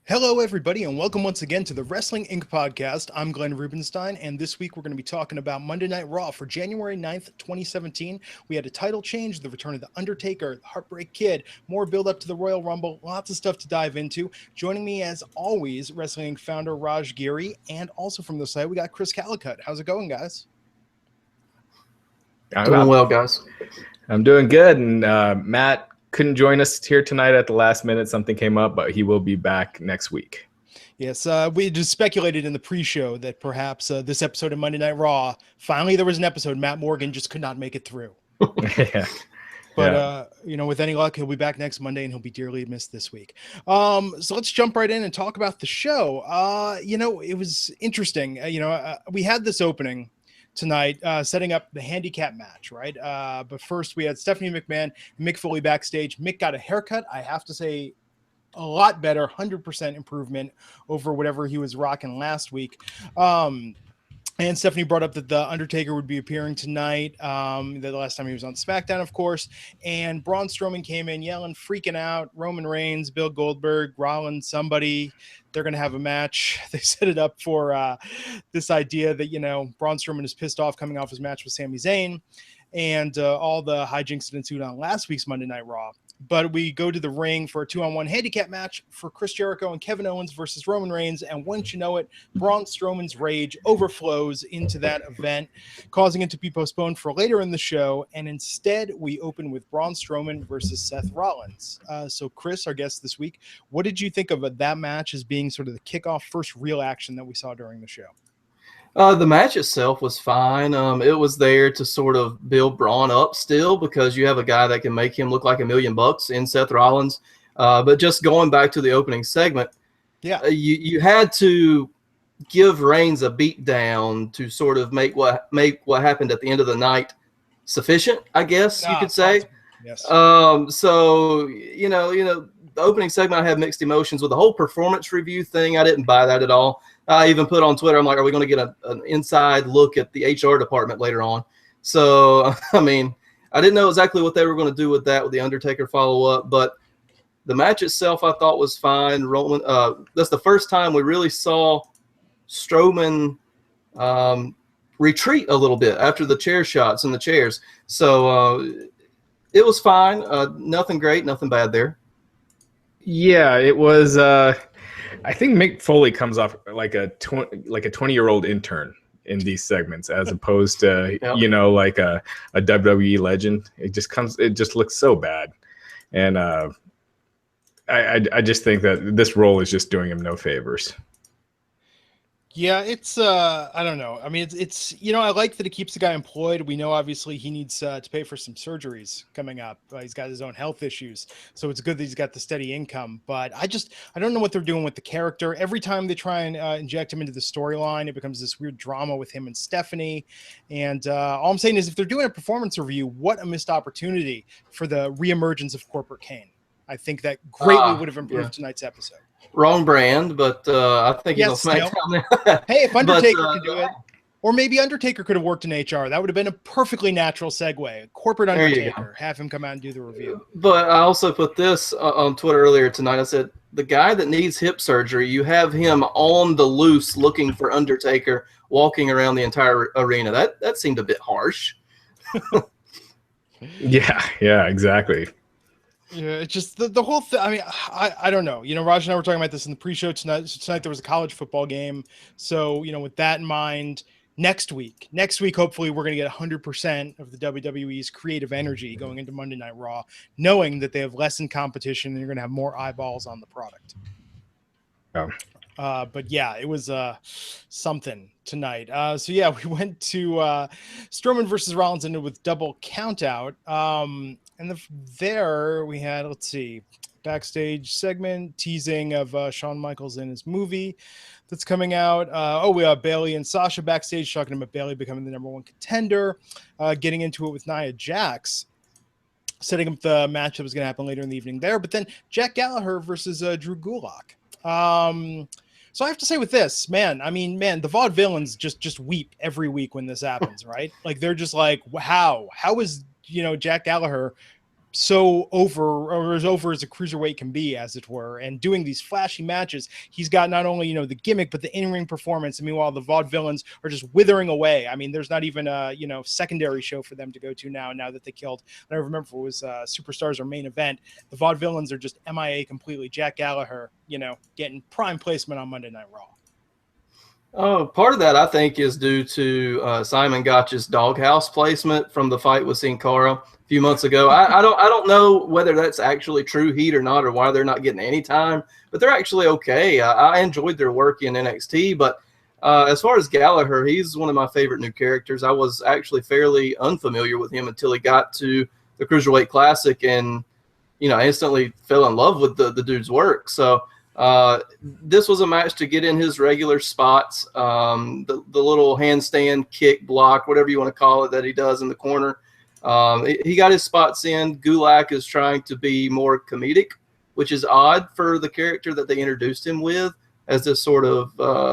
Hello, everybody, and welcome once again to the Wrestling Inc. podcast. I'm Glenn Rubenstein, and this week we're going to be talking about Monday Night Raw for January 9th, 2017. We had a title change, the return of The Undertaker, the Heartbreak Kid, more build-up to the Royal Rumble, lots of stuff to dive into. Joining me, as always, Wrestling Inc. founder Raj Giri, and also from the site, we got Chris Callicutt. How's it going, guys? Doing well, guys. I'm doing good, and Matt couldn't join us here tonight at the last minute. Something came up, but he will be back next week. Yes, we just speculated in the pre-show that perhaps this episode of Monday Night Raw, finally there was an episode, Matt Morgan just could not make it through. Yeah. But, with any luck, he'll be back next Monday, and he'll be dearly missed this week. So let's jump right in and talk about the show. It was interesting. We had this opening tonight, setting up the handicap match, right? But first we had Stephanie McMahon and Mick Foley backstage. Mick got a haircut. I have to say, a lot better, 100% improvement over whatever he was rocking last week. And Stephanie brought up that The Undertaker would be appearing tonight. The last time he was on SmackDown, of course. And Braun Strowman came in yelling, freaking out. Roman Reigns, Bill Goldberg, Rollins, somebody. They're going to have a match. They set it up for this idea that, Braun Strowman is pissed off coming off his match with Sami Zayn and all the hijinks that ensued on last week's Monday Night Raw. But we go to the ring for a 2-on-1 handicap match for Chris Jericho and Kevin Owens versus Roman Reigns. And once you know it, Braun Strowman's rage overflows into that event, causing it to be postponed for later in the show. And instead, we open with Braun Strowman versus Seth Rollins. So Chris, our guest this week, what did you think of that match as being sort of the kickoff first real action that we saw during the show? The match itself was fine. It was there to sort of build Braun up still because you have a guy that can make him look like $1 million in Seth Rollins. But just going back to the opening segment, you had to give Reigns a beat down to sort of make what happened at the end of the night sufficient, I guess you could say. Yes. So the opening segment, I had mixed emotions with the whole performance review thing. I didn't buy that at all. I even put on Twitter, I'm like, are we going to get an inside look at the HR department later on? So, I didn't know exactly what they were going to do with that, with the Undertaker follow-up, but the match itself I thought was fine. That's the first time we really saw Strowman retreat a little bit after the chair shots and the chairs. So, it was fine. Nothing great, nothing bad there. Yeah, it was. I think Mick Foley comes off like a 20-year-old intern in these segments, as opposed to like a WWE legend. It just looks so bad, and I just think that this role is just doing him no favors. Yeah, it's I don't know. It's I like that it keeps the guy employed. We know obviously he needs to pay for some surgeries coming up. He's got his own health issues, so it's good that he's got the steady income. But I don't know what they're doing with the character. Every time they try and inject him into the storyline, it becomes this weird drama with him and Stephanie. And all I'm saying is, if they're doing a performance review, what a missed opportunity for the reemergence of Corporate Kane. I think that greatly would have improved tonight's episode. Wrong brand, but I think he's on SmackDown now. Hey, if Undertaker could do it, or maybe Undertaker could have worked in HR, that would have been a perfectly natural segue. Corporate Undertaker, have him come out and do the review. But I also put this on Twitter earlier tonight. I said, the guy that needs hip surgery, you have him on the loose looking for Undertaker, walking around the entire arena. That seemed a bit harsh. Yeah, exactly. Yeah, it's just the whole thing. I don't know. Raj and I were talking about this in the pre-show tonight. So tonight there was a college football game. So, with that in mind, next week, hopefully we're going to get 100% of the WWE's creative energy going into Monday Night Raw, knowing that they have lessened competition and you're going to have more eyeballs on the product. Oh. But yeah, it was something tonight. We went to Strowman versus Rollins, ended with double count out. And there we had, backstage segment teasing of Shawn Michaels in his movie that's coming out. We have Bayley and Sasha backstage talking about Bayley becoming the #1 contender, getting into it with Nia Jax, setting up the match that was going to happen later in the evening there. But then Jack Gallagher versus Drew Gulak. So I have to say with this, the vaudevillains just weep every week when this happens, right? Like they're just like, how is Jack Gallagher so over, or as over as a cruiserweight can be, as it were, and doing these flashy matches. He's got not only, the gimmick, but the in-ring performance. And meanwhile, the vaudevillains are just withering away. I mean, there's not even a, secondary show for them to go to now that they killed, I don't remember if it was Superstars or Main Event. The vaudevillains are just MIA completely. Jack Gallagher, getting prime placement on Monday Night Raw. Oh, part of that, I think, is due to Simon Gotch's doghouse placement from the fight with Sin Cara a few months ago. I don't know whether that's actually true heat or not, or why they're not getting any time, but they're actually okay. I enjoyed their work in NXT, but as far as Gallagher, he's one of my favorite new characters. I was actually fairly unfamiliar with him until he got to the Cruiserweight Classic, and instantly fell in love with the dude's work. So this was a match to get in his regular spots, the little handstand kick block, whatever you want to call it, that he does in the corner. He got his spots in. Gulak is trying to be more comedic, which is odd for the character that they introduced him with, as this sort of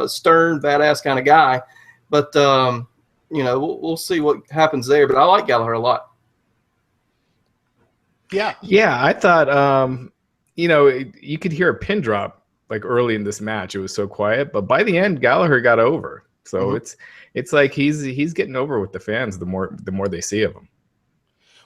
stern, badass kind of guy. But, we'll see what happens there. But I like Gallagher a lot. Yeah. Yeah, I thought, you could hear a pin drop like early in this match. It was so quiet, but by the end, Gallagher got over. So it's like he's getting over with the fans the more they see of him.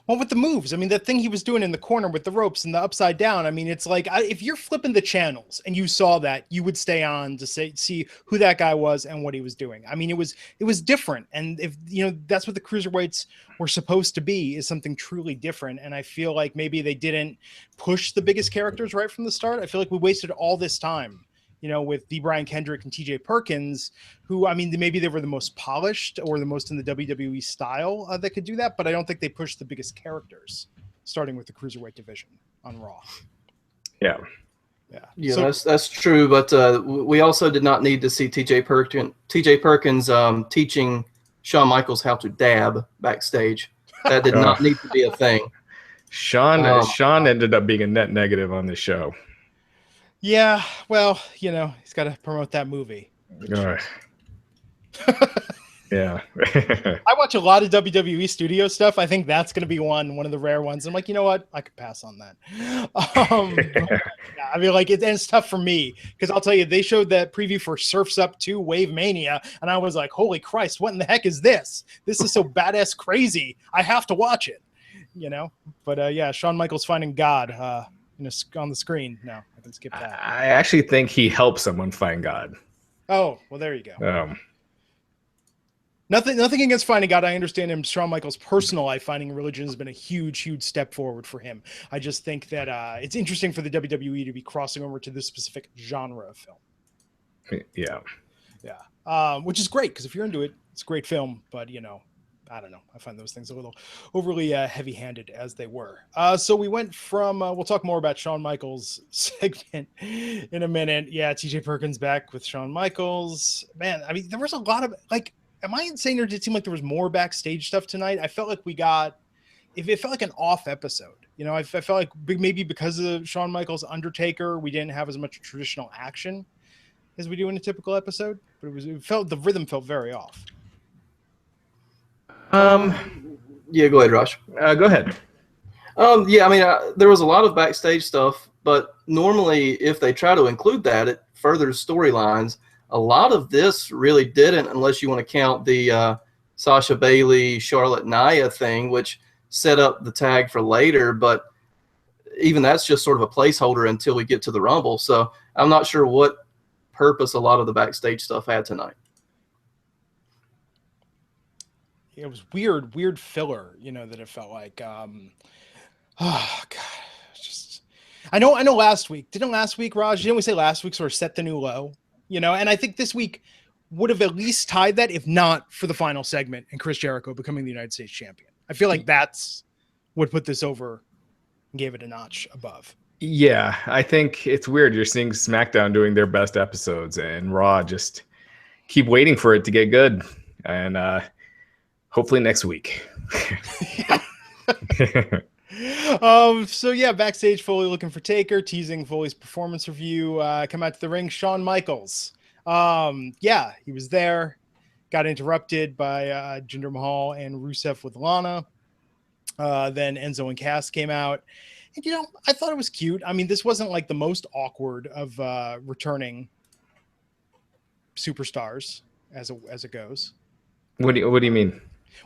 Well, with the moves, I mean, that thing he was doing in the corner with the ropes and the upside down, I mean, it's like, if you're flipping the channels and you saw that, you would stay on to see who that guy was and what he was doing. I mean, it was different. And if, that's what the cruiserweights were supposed to be, is something truly different. And I feel like maybe they didn't push the biggest characters right from the start. I feel like we wasted all this time, with D. Brian Kendrick and TJ Perkins, who, I mean, maybe they were the most polished or the most in the WWE style that could do that, but I don't think they pushed the biggest characters, starting with the Cruiserweight division on Raw. Yeah. Yeah, So, that's true, but we also did not need to see TJ Perkins teaching Shawn Michaels how to dab backstage. That did not need to be a thing. Shawn ended up being a net negative on this show. yeah, well, he's got to promote that movie. Yeah. I watch a lot of WWE studio stuff. I think that's going to be one of the rare ones. I'm like, you know what? I could pass on that. I mean, like, it's tough for me, because I'll tell you, they showed that preview for Surf's Up 2 Wave Mania, and I was like, holy Christ, what in the heck is this? This is so badass crazy. I have to watch it, But yeah, Shawn Michaels finding God on the screen. No, I can skip that. I actually think he helped someone find God. Oh, well, there you go. Nothing against finding God. I understand him. Shawn Michaels' personal life, finding religion has been a huge step forward for him. I just think that it's interesting for the WWE to be crossing over to this specific genre of film. Yeah. Which is great, because if you're into it, it's a great film. But I don't know. I find those things a little overly heavy-handed, as they were. So we went from, we'll talk more about Shawn Michaels' segment in a minute. Yeah, TJ Perkins back with Shawn Michaels. Man, I mean, there was a lot of, like, am I insane, or did it seem like there was more backstage stuff tonight? I felt like it felt like an off episode. I felt like maybe because of Shawn Michaels' Undertaker, we didn't have as much traditional action as we do in a typical episode. But the rhythm felt very off. Yeah, go ahead, Raj. Go ahead. Yeah, I mean, there was a lot of backstage stuff, but normally if they try to include that, it furthers storylines. A lot of this really didn't, unless you want to count the Sasha Bailey, Charlotte Nia thing, which set up the tag for later. But even that's just sort of a placeholder until we get to the Rumble. So I'm not sure what purpose a lot of the backstage stuff had tonight. It was weird filler, that it felt like. Oh God, just I know. Last week, Raj? Didn't we say last week sort of set the new low? And I think this week would have at least tied that, if not for the final segment and Chris Jericho becoming the United States champion. I feel like that's what put this over and gave it a notch above. Yeah, I think it's weird. You're seeing SmackDown doing their best episodes, and Raw just keep waiting for it to get good. And hopefully next week. So yeah, backstage, Foley looking for Taker, teasing Foley's performance review. Come out to the ring, Shawn Michaels. Yeah, he was there. Got interrupted by Jinder Mahal and Rusev with Lana. Then Enzo and Cass came out. And, you know, I thought it was cute. I mean, this wasn't like the most awkward of returning superstars as it goes. What do you mean?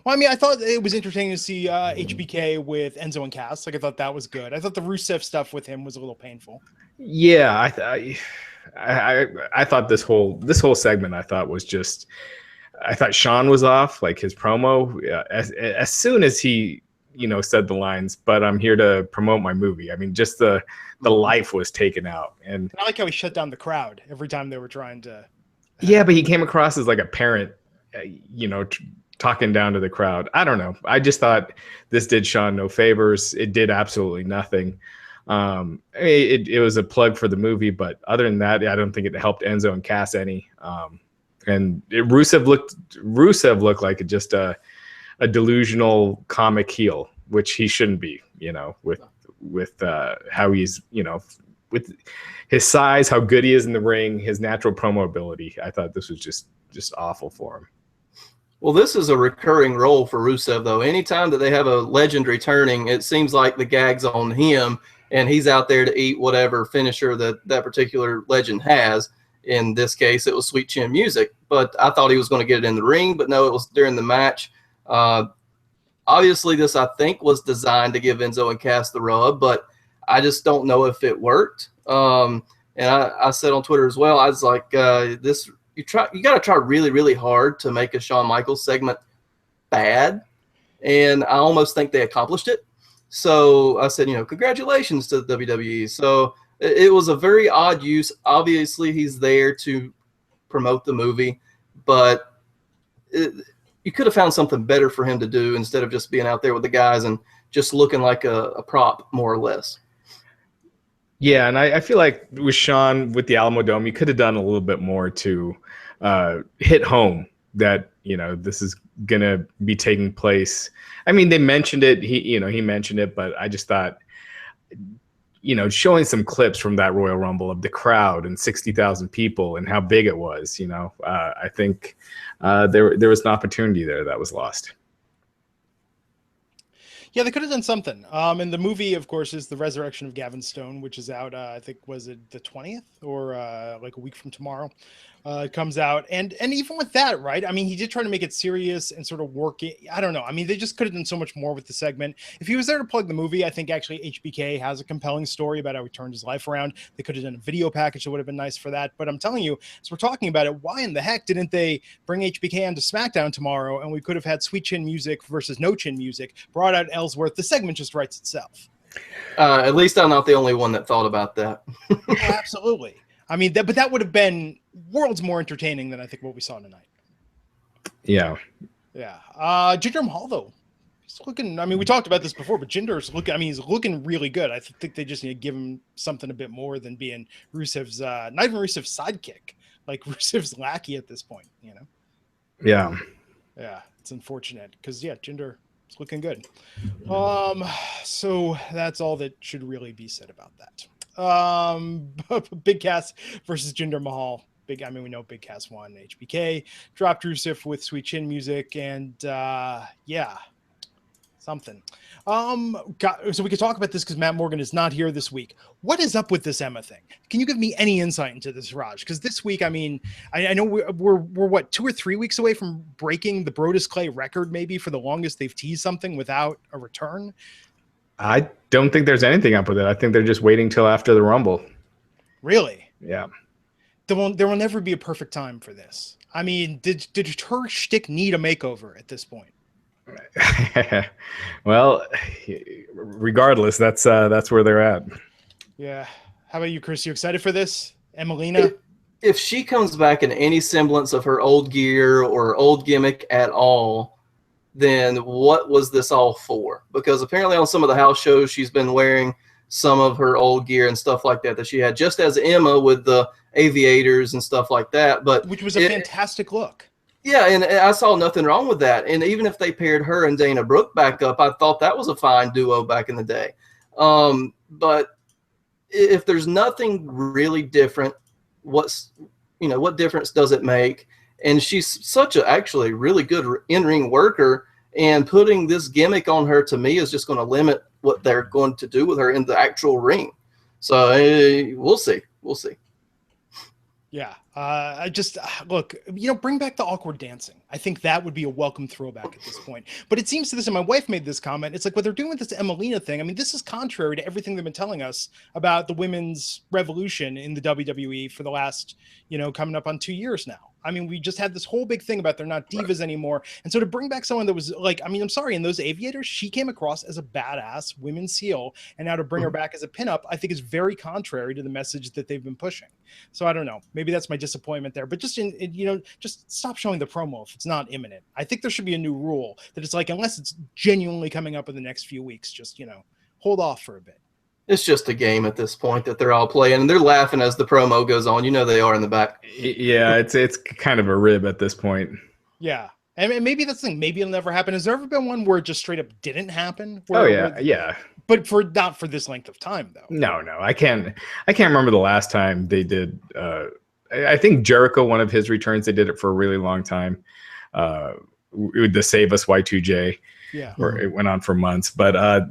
Well, I mean, I thought it was entertaining to see HBK with Enzo and Cass. Like, I thought that was good. I thought the Rusev stuff with him was a little painful. Yeah, I thought this whole segment I thought was just. I thought Shawn was off, like his promo. As soon as he, said the lines, "But I'm here to promote my movie." I mean, just the life was taken out, and I like how he shut down the crowd every time they were trying to. Yeah, but he came across as like a parent, talking down to the crowd. I don't know. I just thought this did Shawn no favors. It did absolutely nothing. It was a plug for the movie, but other than that, I don't think it helped Enzo and Cass any. And Rusev looked like just a delusional comic heel, which he shouldn't be, with how he's, with his size, how good he is in the ring, his natural promo ability. I thought this was just awful for him. Well, this is a recurring role for Rusev, though. Anytime that they have a legend returning, it seems like the gag's on him, and he's out there to eat whatever finisher that particular legend has. In this case, it was Sweet Chin Music, but I thought he was going to get it in the ring, but no, it was during the match. Obviously, this, I think, was designed to give Enzo and Cass the rub, but I just don't know if it worked. And I said on Twitter as well, I was like, you got to try really, really hard to make a Shawn Michaels segment bad, and I almost think they accomplished it. So I said, congratulations to the WWE. So it was a very odd use. Obviously, he's there to promote the movie, but you could have found something better for him to do instead of just being out there with the guys and just looking like a prop, more or less. Yeah, and I feel like with Shawn, with the Alamo Dome, you could have done a little bit more to hit home that, this is going to be taking place. I mean, they mentioned it. He mentioned it, but I just thought, showing some clips from that Royal Rumble of the crowd and 60,000 people and how big it was, I think there was an opportunity there that was lost. Yeah, they could have done something. And the movie, of course, is The Resurrection of Gavin Stone, which is out, I think, was it the 20th or like a week from tomorrow? It comes out. And even with that, right? I mean, he did try to make it serious and sort of work it. I don't know. I mean, they just could have done so much more with the segment. If he was there to plug the movie, I think actually HBK has a compelling story about how he turned his life around. They could have done a video package that would have been nice for that. But I'm telling you, as we're talking about it, why in the heck didn't they bring HBK onto SmackDown tomorrow and we could have had Sweet Chin Music versus No Chin Music, brought out Ellsworth. The segment just writes itself. At least I'm not the only one that thought about that. Oh, absolutely. I mean, but that would have been worlds more entertaining than I think what we saw tonight. Yeah. Yeah. Jinder Mahal, though, he's looking. I mean, we talked about this before, but Jinder's looking. I mean, he's looking really good. I think they just need to give him something a bit more than being Rusev's, not even Rusev's sidekick, like Rusev's lackey at this point. Yeah. Yeah. It's unfortunate because Jinder is looking good. So that's all that should really be said about that. Big Cass versus Jinder Mahal. We know Big Cass won. HBK dropped Rusev with Sweet Chin Music, and something. So we could talk about this because Matt Morgan is not here this week. What is up with this Emma thing? Can you give me any insight into this, Raj? Because this week, I mean, I know we're what, 2 or 3 weeks away from breaking the Brodus Clay record, maybe for the longest they've teased something without a return. I don't think there's anything up with it. I think they're just waiting till after the Rumble. Really? Yeah. There will never be a perfect time for this. I mean, did her shtick need a makeover at this point? Well, regardless, that's where they're at. Yeah. How about you, Chris? You excited for this? Emmalina? If she comes back in any semblance of her old gear or old gimmick at all, then what was this all for? Because apparently on some of the house shows, she's been wearing some of her old gear and stuff like that she had just as Emma with the aviators and stuff like that. But which was a fantastic look. Yeah, and I saw nothing wrong with that. And even if they paired her and Dana Brooke back up, I thought that was a fine duo back in the day. But if there's nothing really different, what difference does it make? And she's such a actually really good in-ring worker. And putting this gimmick on her, to me, is just going to limit what they're going to do with her in the actual ring. So we'll see. We'll see. Yeah. I just look, bring back the awkward dancing. I think that would be a welcome throwback at this point. But it seems to this, and my wife made this comment, it's like what they're doing with this Emmalina thing. I mean, this is contrary to everything they've been telling us about the women's revolution in the WWE for the last, coming up on 2 years now. I mean, we just had this whole big thing about they're not divas anymore. And so to bring back someone that was like, I mean, I'm sorry, in those aviators, she came across as a badass women's heel. And now to bring her back as a pinup, I think is very contrary to the message that they've been pushing. So I don't know. Maybe that's my disappointment there. But just just stop showing the promo if it's not imminent. I think there should be a new rule that it's like, unless it's genuinely coming up in the next few weeks, just, hold off for a bit. It's just a game at this point that they're all playing, and they're laughing as the promo goes on. They are in the back. Yeah, it's kind of a rib at this point. Yeah. And maybe that's the thing. Maybe it'll never happen. Has there ever been one where it just straight up didn't happen? Yeah. But not for this length of time, though. No. I can't remember the last time they did. I think Jericho, one of his returns, they did it for a really long time. The Save Us Y2J. Yeah. Where it went on for months. But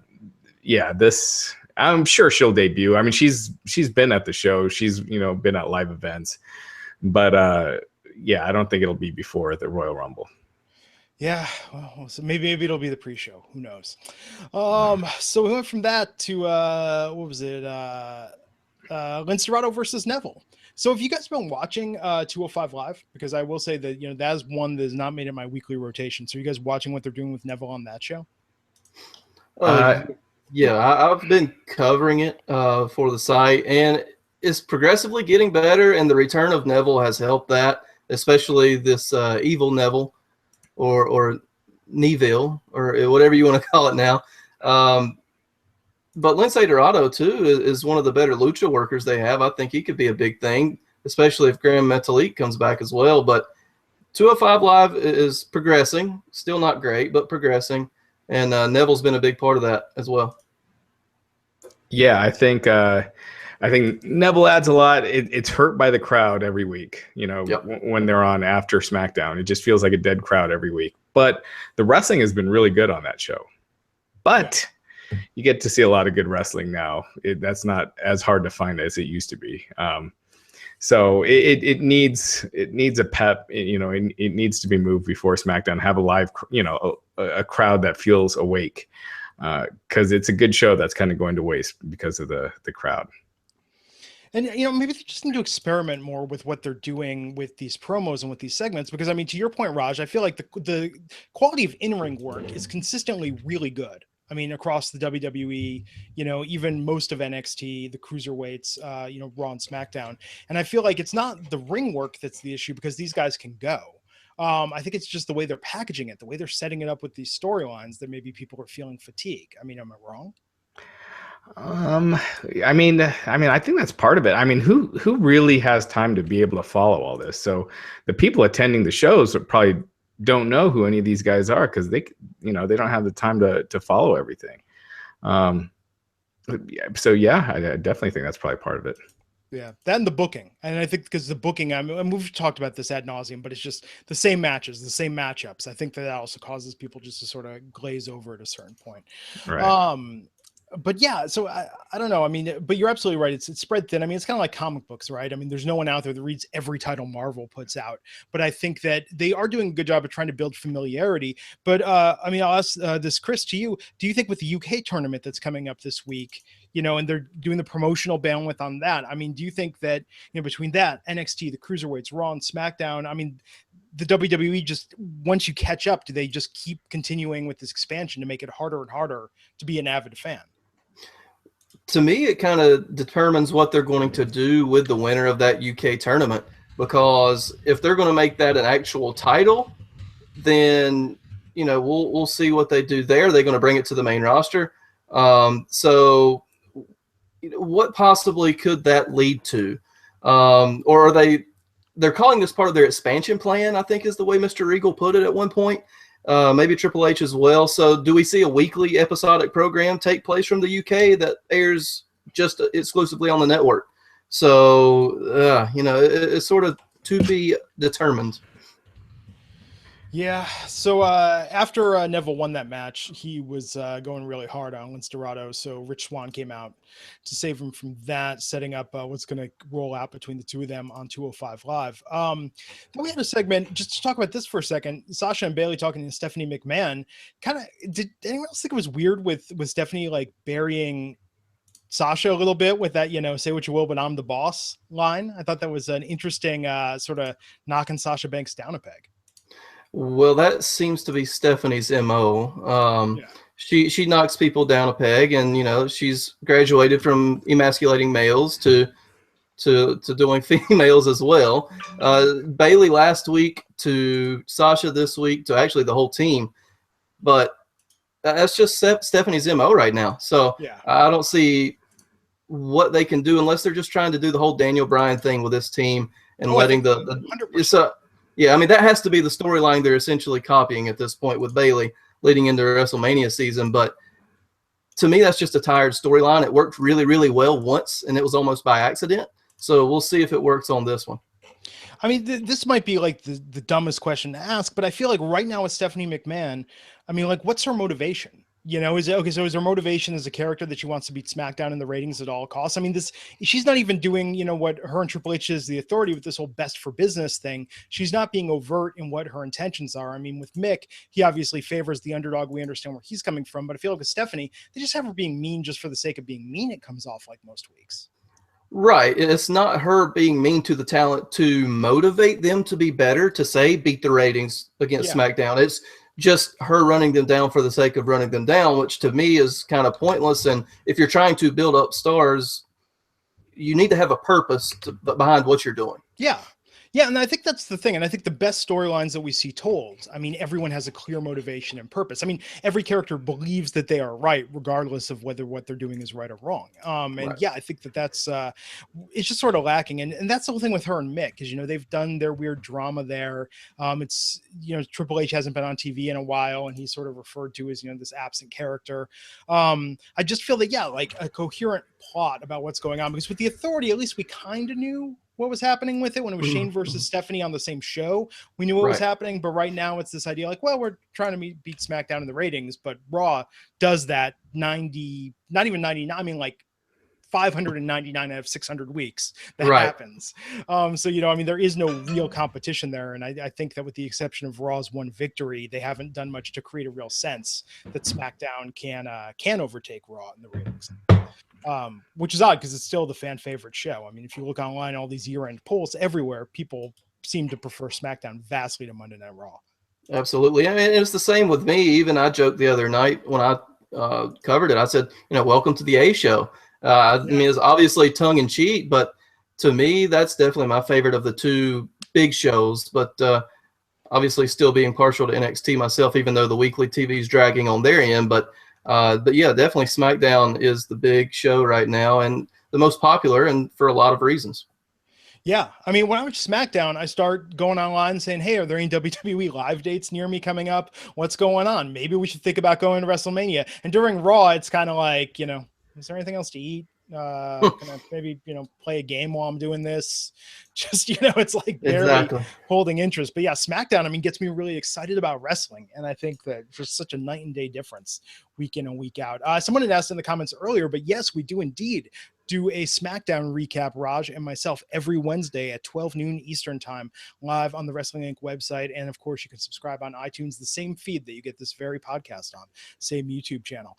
this. I'm sure she'll debut. I mean, she's been at the show. She's, been at live events. But, I don't think it'll be before the Royal Rumble. Yeah, well, so maybe it'll be the pre-show. Who knows? So we went from that to, what was it? Lince versus Neville. So if you guys been watching 205 Live, because I will say that, that is one that has not made it my weekly rotation. So you guys watching what they're doing with Neville on that show? Yeah, I've been covering it for the site, and it's progressively getting better, and the return of Neville has helped that, especially this evil Neville or Neville or whatever you want to call it now. But Lince Dorado, too, is one of the better lucha workers they have. I think he could be a big thing, especially if Gran Metalik comes back as well. But 205 Live is progressing, still not great, but progressing. And Neville's been a big part of that as well. Yeah, I think Neville adds a lot. It's hurt by the crowd every week, when they're on after SmackDown. It just feels like a dead crowd every week. But the wrestling has been really good on that show. But you get to see a lot of good wrestling now. That's not as hard to find as it used to be. So it needs a pep. It needs to be moved before SmackDown. Have a live, a crowd that feels awake. Because it's a good show that's kind of going to waste because of the crowd. And, maybe they just need to experiment more with what they're doing with these promos and with these segments. Because, I mean, to your point, Raj, I feel like the quality of in-ring work is consistently really good. I mean, across the WWE, even most of NXT, the Cruiserweights, Raw and SmackDown. And I feel like it's not the ring work that's the issue, because these guys can go. I think it's just the way they're packaging it, the way they're setting it up with these storylines that maybe people are feeling fatigue. I mean, am I wrong? I mean, I think that's part of it. I mean, who really has time to be able to follow all this? So the people attending the shows probably don't know who any of these guys are, because they don't have the time to follow everything. I definitely think that's probably part of it. Yeah, that and the booking. And I think because the booking, I mean, we've talked about this ad nauseum, but it's just the same matches, the same matchups. I think that also causes people just to sort of glaze over at a certain point. Right. But yeah, so I don't know. I mean, but you're absolutely right. It's spread thin. I mean, it's kind of like comic books, right? I mean, there's no one out there that reads every title Marvel puts out, but I think that they are doing a good job of trying to build familiarity. But I mean, I'll ask this, Chris, to you. Do you think with the UK tournament that's coming up this week, and they're doing the promotional bandwidth on that, I mean, do you think that, between that, NXT, the Cruiserweights, Raw and SmackDown, I mean, the WWE just, once you catch up, do they just keep continuing with this expansion to make it harder and harder to be an avid fan? To me, it kind of determines what they're going to do with the winner of that UK tournament, because if they're going to make that an actual title, then, we'll see what they do there. They're going to bring it to the main roster. So what possibly could that lead to? Or they're calling this part of their expansion plan, I think is the way Mr. Regal put it at one point. Maybe Triple H as well. So do we see a weekly episodic program take place from the UK that airs just exclusively on the network? So, it's sort of to be determined. Yeah. So after Neville won that match, he was going really hard on Lince Dorado. So Rich Swann came out to save him from that, setting up what's going to roll out between the two of them on 205 Live. Then we had a segment just to talk about this for a second. Sasha and Bayley talking to Stephanie McMahon. Kind of, did anyone else think it was weird with Stephanie like burying Sasha a little bit with that, say what you will, but I'm the boss line? I thought that was an interesting sort of knocking Sasha Banks down a peg. Well, that seems to be Stephanie's MO. Yeah. She knocks people down a peg, and she's graduated from emasculating males to doing females as well. Bayley last week to Sasha this week to actually the whole team, but that's just Stephanie's MO right now. So Yeah. I don't see what they can do unless they're just trying to do the whole Daniel Bryan thing with this team and letting yeah, I mean, that has to be the storyline they're essentially copying at this point with Bayley leading into WrestleMania season. But to me, that's just a tired storyline. It worked really, really well once, and it was almost by accident. So we'll see if it works on this one. I mean, this might be like the dumbest question to ask, but I feel like right now with Stephanie McMahon, I mean, like, what's her motivation? Is it okay? So is her motivation as a character that she wants to beat SmackDown in the ratings at all costs? I mean, she's not even doing, what her and Triple H is the authority with this whole best for business thing. She's not being overt in what her intentions are. I mean, with Mick, he obviously favors the underdog. We understand where he's coming from, but I feel like with Stephanie, they just have her being mean just for the sake of being mean. It comes off like most weeks. Right. It's not her being mean to the talent to motivate them to be better, to say beat the ratings against SmackDown. It's just her running them down for the sake of running them down, which to me is kind of pointless. And if you're trying to build up stars, you need to have a purpose behind what you're doing. Yeah. Yeah, and I think that's the thing. And I think the best storylines that we see told, I mean, everyone has a clear motivation and purpose. I mean, every character believes that they are right, regardless of whether what they're doing is right or wrong. Right. Yeah, I think that's it's just sort of lacking. And that's the whole thing with her and Mick, is, they've done their weird drama there. It's, Triple H hasn't been on TV in a while, and he's sort of referred to as, this absent character. I just feel that, like a coherent plot about what's going on, because with the authority, at least we kind of knew what was happening with it when it was Shane versus Stephanie on the same show. We knew what was happening, but right now it's this idea like, well, we're trying to beat SmackDown in the ratings, but Raw does that 90, not even 99, I mean like 599 out of 600 weeks that happens. So, I mean, there is no real competition there. And I think that with the exception of Raw's one victory, they haven't done much to create a real sense that SmackDown can overtake Raw in the ratings. Which is odd because it's still the fan favorite show. I mean, if you look online, all these year-end polls everywhere, people seem to prefer SmackDown vastly to Monday Night Raw. Absolutely. I mean, it's the same with me. Even I joked the other night when I covered it. I said, welcome to the A show. I mean, it's obviously tongue in cheek, but to me, that's definitely my favorite of the two big shows. But obviously, still being partial to NXT myself, even though the weekly TV is dragging on their end. But yeah, definitely SmackDown is the big show right now and the most popular, and for a lot of reasons. Yeah. I mean, when I watch SmackDown, I start going online saying, hey, are there any WWE live dates near me coming up? What's going on? Maybe we should think about going to WrestleMania. And during Raw, it's kind of like, is there anything else to eat? Can I maybe, play a game while I'm doing this? Just, it's like barely holding interest. But yeah, SmackDown, I mean, gets me really excited about wrestling. And I think that there's such a night and day difference week in and week out. Someone had asked in the comments earlier, but yes, we do indeed do a SmackDown recap, Raj and myself, every Wednesday at 12 noon Eastern time, live on the Wrestling Inc. website. And of course, you can subscribe on iTunes, the same feed that you get this very podcast on, same YouTube channel.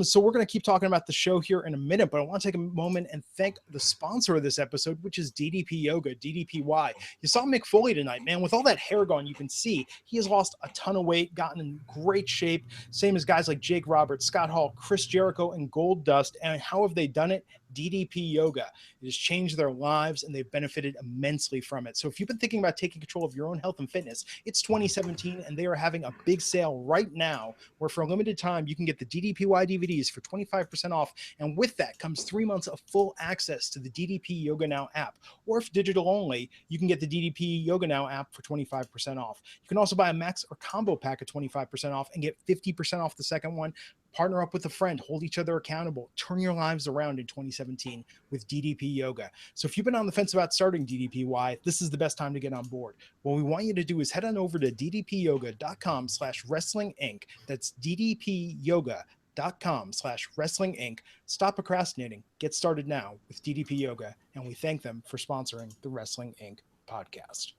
So we're going to keep talking about the show here in a minute, but I want to take a moment and thank the sponsor of this episode, which is DDP Yoga, DDPY. You saw Mick Foley tonight, man. With all that hair gone, you can see he has lost a ton of weight, gotten in great shape, same as guys like Jake Roberts, Scott Hall, Chris Jericho, and Gold Dust. And how have they done it? DDP Yoga. It has changed their lives and they've benefited immensely from it. So if you've been thinking about taking control of your own health and fitness, it's 2017 and they are having a big sale right now where for a limited time you can get the DDPY DVDs for 25% off. And with that comes 3 months of full access to the DDP Yoga Now app. Or if digital only, you can get the DDP Yoga Now app for 25% off. You can also buy a max or combo pack at 25% off and get 50% off the second one. Partner up with a friend, hold each other accountable, turn your lives around in 2017 with DDP Yoga. So if you've been on the fence about starting DDPY, this is the best time to get on board. What we want you to do is head on over to ddpyoga.com/wrestling inc. That's ddpyoga.com/wrestling inc. Stop procrastinating. Get started now with DDP Yoga, and we thank them for sponsoring the Wrestling Inc. podcast.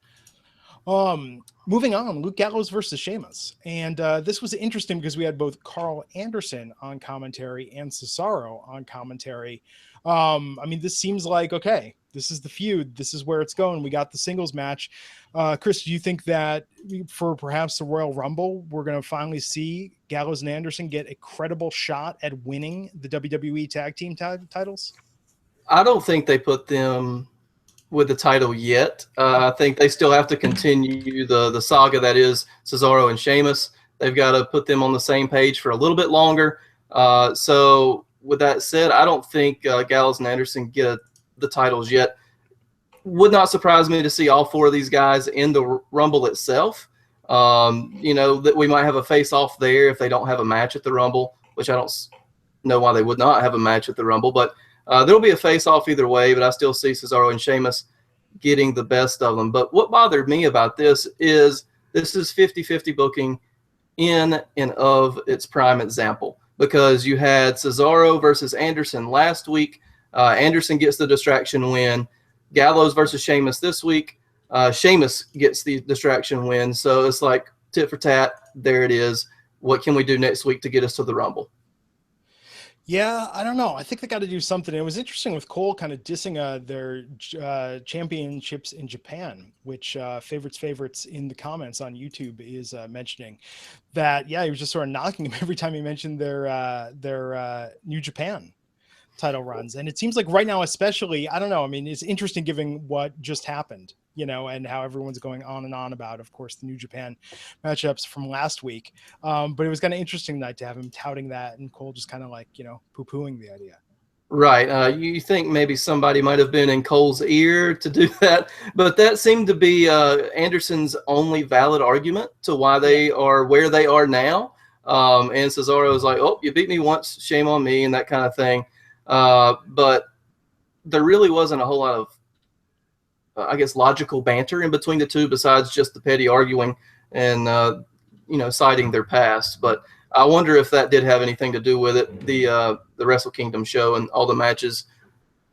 Moving on, Luke Gallows versus Sheamus. And this was interesting because we had both Carl Anderson on commentary and Cesaro on commentary. I mean, this seems like, okay, this is the feud. This is where it's going. We got the singles match. Chris, do you think that for perhaps the Royal Rumble, we're going to finally see Gallows and Anderson get a credible shot at winning the WWE Tag Team titles? I don't think they put them with the title yet. I think they still have to continue the saga that is Cesaro and Sheamus. They've got to put them on the same page for a little bit longer. So with that said, I don't think Gallows and Anderson get the titles yet. Would not surprise me to see all four of these guys in the Rumble itself. That we might have a face-off there if they don't have a match at the Rumble, which I don't know why they would not have a match at the Rumble, but there'll be a face-off either way, but I still see Cesaro and Sheamus getting the best of them. But what bothered me about this is 50-50 booking in and of its prime example, because you had Cesaro versus Anderson last week. Anderson gets the distraction win. Gallows versus Sheamus this week. Sheamus gets the distraction win. So it's like tit for tat. There it is. What can we do next week to get us to the Rumble? Yeah, I don't know. I think they got to do something. It was interesting with Cole kind of dissing their championships in Japan, which favorites in the comments on YouTube is mentioning that. Yeah, he was just sort of knocking them every time he mentioned their New Japan title runs. And it seems like right now, especially, I don't know. I mean, it's interesting given what just happened, and how everyone's going on and on about, of course, the New Japan matchups from last week. But it was kind of interesting night to have him touting that and Cole just kind of like, poo-pooing the idea. Right. You think maybe somebody might have been in Cole's ear to do that, but that seemed to be Anderson's only valid argument to why they are where they are now. And Cesaro was like, oh, you beat me once, shame on me, and that kind of thing. But there really wasn't a whole lot of logical banter in between the two, besides just the petty arguing and, citing their past. But I wonder if that did have anything to do with it. The Wrestle Kingdom show and all the matches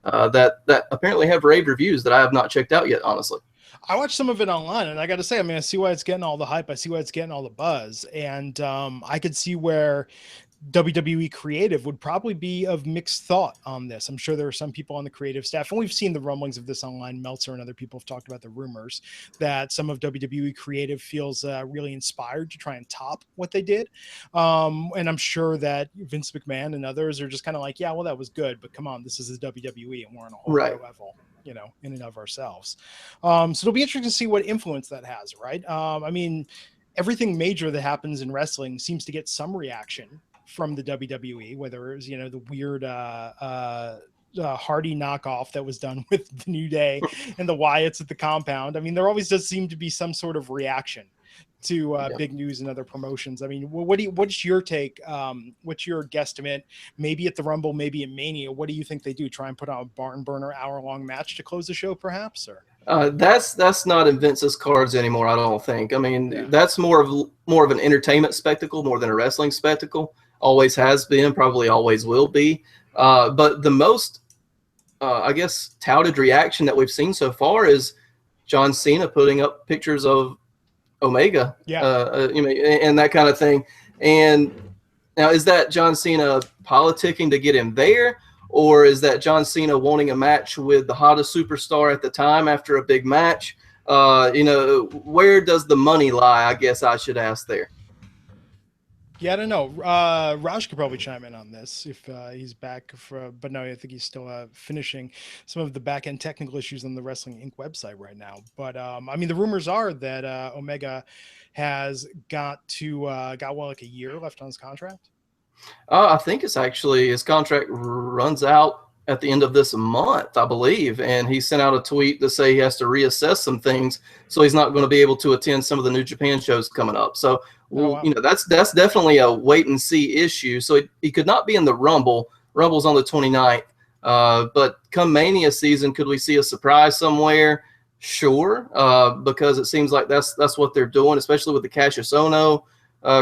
that apparently have rave reviews that I have not checked out yet, honestly. I watched some of it online, and I got to say, I mean, I see why it's getting all the hype. I see why it's getting all the buzz. And I could see where WWE creative would probably be of mixed thought on this. I'm sure there are some people on the creative staff, and we've seen the rumblings of this online. Meltzer and other people have talked about the rumors that some of WWE creative feels really inspired to try and top what they did. And I'm sure that Vince McMahon and others are just kind of like, yeah, well, that was good, but come on, this is the WWE, and we're on a whole other level, in and of ourselves. So it'll be interesting to see what influence that has, right? I mean, everything major that happens in wrestling seems to get some reaction from the WWE, whether it was, the weird Hardy knockoff that was done with the New Day and the Wyatts at the compound. I mean, there always does seem to be some sort of reaction to big news and other promotions. I mean, what's your take? What's your guesstimate? Maybe at the Rumble, maybe at Mania. What do you think they do? Try and put on a barn burner hour-long match to close the show, perhaps? Or that's not in Vince's cards anymore, I don't think. I mean, that's more of an entertainment spectacle more than a wrestling spectacle. Always has been, probably always will be. But the most, touted reaction that we've seen so far is John Cena putting up pictures of Omega, and that kind of thing. And now, is that John Cena politicking to get him there, or is that John Cena wanting a match with the hottest superstar at the time after a big match? Where does the money lie? I guess I should ask there. Yeah, I don't know. Raj could probably chime in on this if he's back but no, I think he's still finishing some of the back-end technical issues on the Wrestling Inc. website right now. But I mean, the rumors are that Omega has got like a year left on his contract. I think it's actually his contract runs out at the end of this month, I believe, and he sent out a tweet to say he has to reassess some things, so he's not going to be able to attend some of the New Japan shows coming up. So, wow. that's definitely a wait and see issue. So he could not be in the Rumble. Rumble's on the 29th, but come Mania season, could we see a surprise somewhere? Sure, because it seems like that's what they're doing, especially with the Cassius Ohno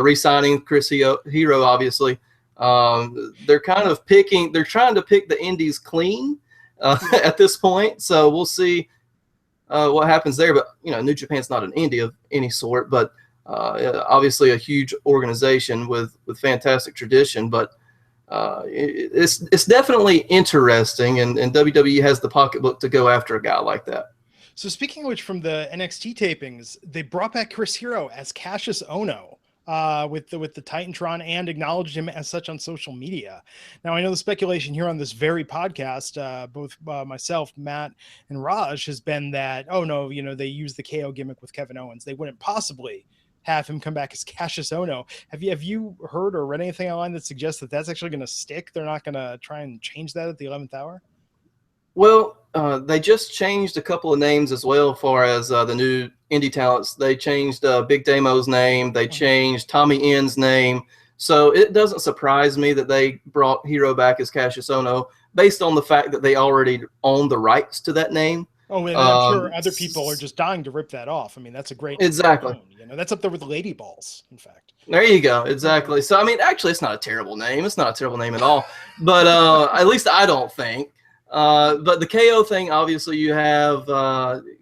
re-signing Chris Hero, obviously. They're kind of they're trying to pick the indies clean at this point. So we'll see what happens there. But, New Japan's not an indie of any sort, but obviously a huge organization with fantastic tradition. But it's definitely interesting, and WWE has the pocketbook to go after a guy like that. So speaking of which, from the NXT tapings, they brought back Chris Hero as Cassius Ohno. With the Titantron, and acknowledged him as such on social media. Now, I know the speculation here on this very podcast, both myself, Matt, and Raj, has been that, oh no, they use the KO gimmick with Kevin Owens. They wouldn't possibly have him come back as Cassius Ohno. Have you heard or read anything online that suggests that that's actually going to stick? They're not going to try and change that at the 11th hour? Well, they just changed a couple of names as well, as far as the new indie talents. They changed Big Damo's name. They changed Tommy N's name. So it doesn't surprise me that they brought Hero back as Cassius Ohno, based on the fact that they already own the rights to that name. Oh, and I'm sure other people are just dying to rip that off. I mean, that's a great exactly. Name, that's up there with Lady Balls, in fact. There you go. Exactly. So, I mean, actually, it's not a terrible name. It's not a terrible name at all. But at least I don't think. But the KO thing, obviously, you have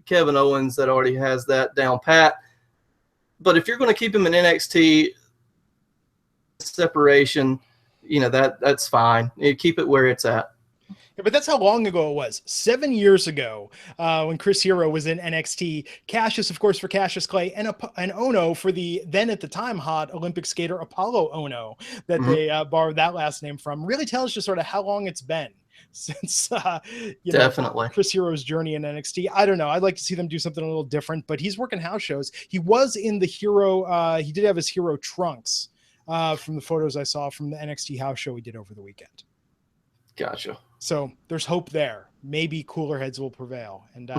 Kevin Owens that already has that down pat. But if you're going to keep him in NXT separation, that's fine. You keep it where it's at. Yeah, but that's how long ago it was. 7 years ago, when Chris Hero was in NXT. Cassius, of course, for Cassius Clay, and Ohno for the then at the time hot Olympic skater Apollo Ohno that they borrowed that last name from. Really tells you sort of how long it's been since definitely Chris Hero's journey in NXT. I don't know. I'd like to see them do something a little different, but he's working house shows. He was in the Hero. He did have his Hero trunks from the photos I saw from the NXT house show he did over the weekend. Gotcha. So there's hope there. Maybe cooler heads will prevail. And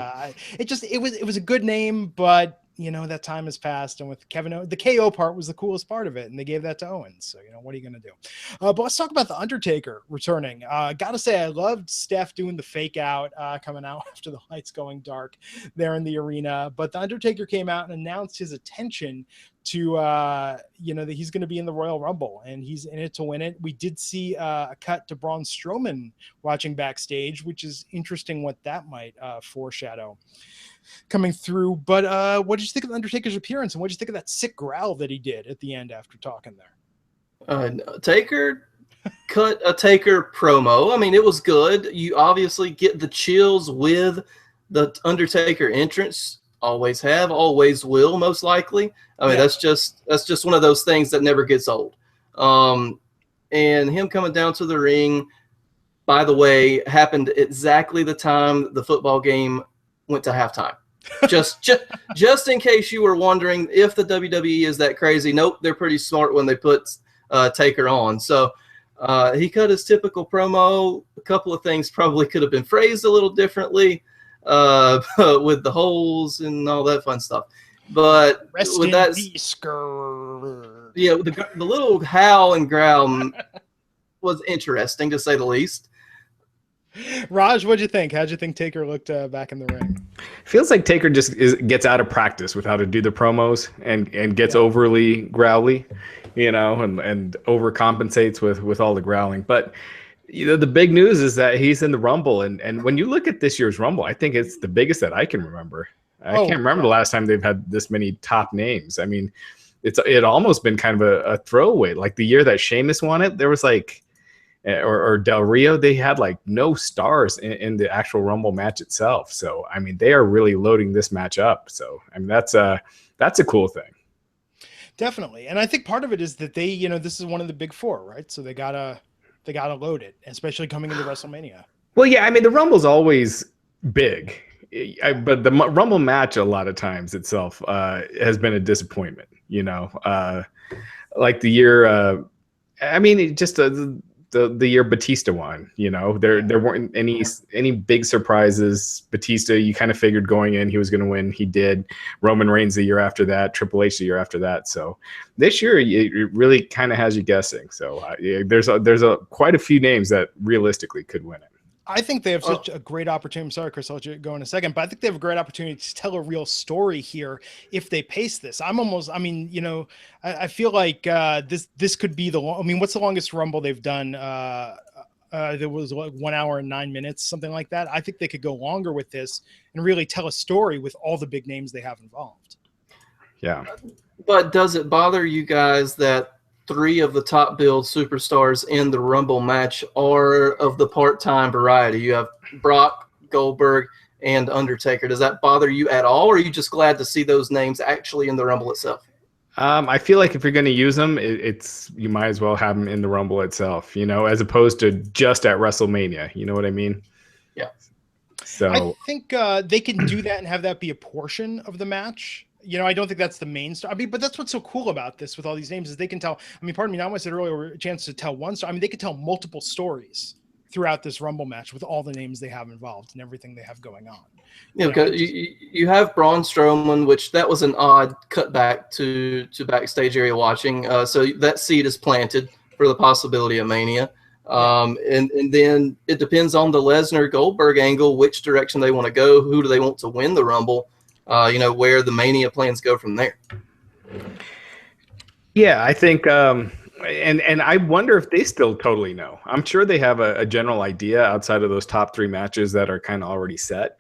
it was a good name, but that time has passed. And with Kevin, the KO part was the coolest part of it, and they gave that to Owens. So what are you going to do? But let's talk about the Undertaker returning. Gotta say, I loved Steph doing the fake out, coming out after the lights going dark there in the arena. But the Undertaker came out and announced his intention to that he's going to be in the Royal Rumble, and he's in it to win it. We did see a cut to Braun Strowman watching backstage, which is interesting what that might foreshadow coming through. But what did you think of the Undertaker's appearance, and what did you think of that sick growl that he did at the end after talking there? Taker cut a Taker promo. I mean, it was good. You obviously get the chills with the Undertaker entrance. Always have, always will, most likely. I mean, that's just one of those things that never gets old. And him coming down to the ring, by the way, happened exactly the time the football game went to halftime. Just in case you were wondering if the WWE is that crazy. Nope, they're pretty smart when they put Taker on. So he cut his typical promo. A couple of things probably could have been phrased a little differently, with the holes and all that fun stuff. But Rest with in that, peace, yeah, the little howl and growl was interesting, to say the least. Raj, what'd you think? How'd you think Taker looked back in the ring? Feels like Taker just gets out of practice with how to do the promos and gets overly growly, and overcompensates with all the growling. But the big news is that he's in the Rumble, and when you look at this year's Rumble, I think it's the biggest that I can remember. I can't remember the last time they've had this many top names. I mean, it almost been kind of a throwaway. Like the year that Sheamus won it, there was or Del Rio, they had no stars in the actual Rumble match itself. So I mean, they are really loading this match up. So I mean, that's a cool thing. Definitely, and I think part of it is that they, this is one of the big four, right? So they gotta load it, especially coming into WrestleMania. Well, yeah, I mean, the Rumble's always big. But the Rumble match a lot of times itself has been a disappointment, like the year. I mean, just the the year Batista won. You know, there weren't any big surprises. Batista, you kind of figured going in he was going to win. He did. Roman Reigns the year after that. Triple H the year after that. So this year it really kind of has you guessing. So there's quite a few names that realistically could win it. I think they have such a great opportunity. I'm sorry, Chris, I'll let you go in a second, but I think they have a great opportunity to tell a real story here if they pace this. I feel like this could be what's the longest Rumble they've done? There was like 1 hour and 9 minutes, something like that. I think they could go longer with this and really tell a story with all the big names they have involved. Yeah. But does it bother you guys that 3 of the top billed superstars in the Rumble match are of the part-time variety? You have Brock, Goldberg, and Undertaker. Does that bother you at all, or are you just glad to see those names actually in the Rumble itself? I feel like if you're going to use them, you might as well have them in the Rumble itself, you know, as opposed to just at WrestleMania. You know what I mean? Yeah. So I think they can do that and have that be a portion of the match. You know, I don't think that's the main story. I mean, but that's what's so cool about this with all these names is they can tell. I mean, pardon me, not what I said earlier, a chance to tell one story. I mean, they could tell multiple stories throughout this Rumble match with all the names they have involved and everything they have going on. You have Braun Strowman, which that was an odd cutback to backstage area watching. So that seed is planted for the possibility of Mania. And then it depends on the Lesnar Goldberg angle, which direction they want to go. Who do they want to win the Rumble? Where the Mania plans go from there. Yeah, I think, and I wonder if they still totally know. I'm sure they have a general idea outside of those top 3 matches that are kind of already set.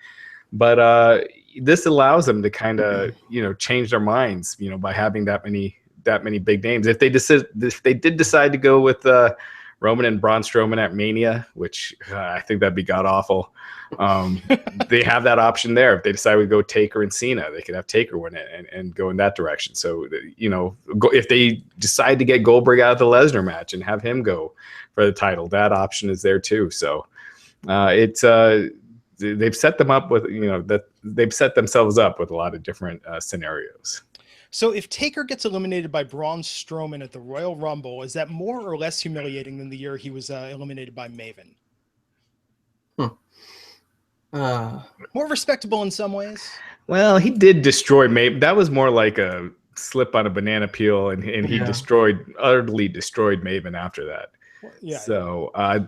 But this allows them to kind of, change their minds, by having that many big names. If they did decide to go with Roman and Braun Strowman at Mania, which I think that'd be god awful. They have that option there. If they decide to go Taker and Cena, they could have Taker win it and go in that direction. So, if they decide to get Goldberg out of the Lesnar match and have him go for the title, that option is there too. So they've set them up with, they've set themselves up with a lot of different scenarios. So if Taker gets eliminated by Braun Strowman at the Royal Rumble, is that more or less humiliating than the year he was eliminated by Maven? More respectable in some ways. Well, he did destroy Maven. That was more like a slip on a banana peel, and he utterly destroyed Maven after that. Yeah. So I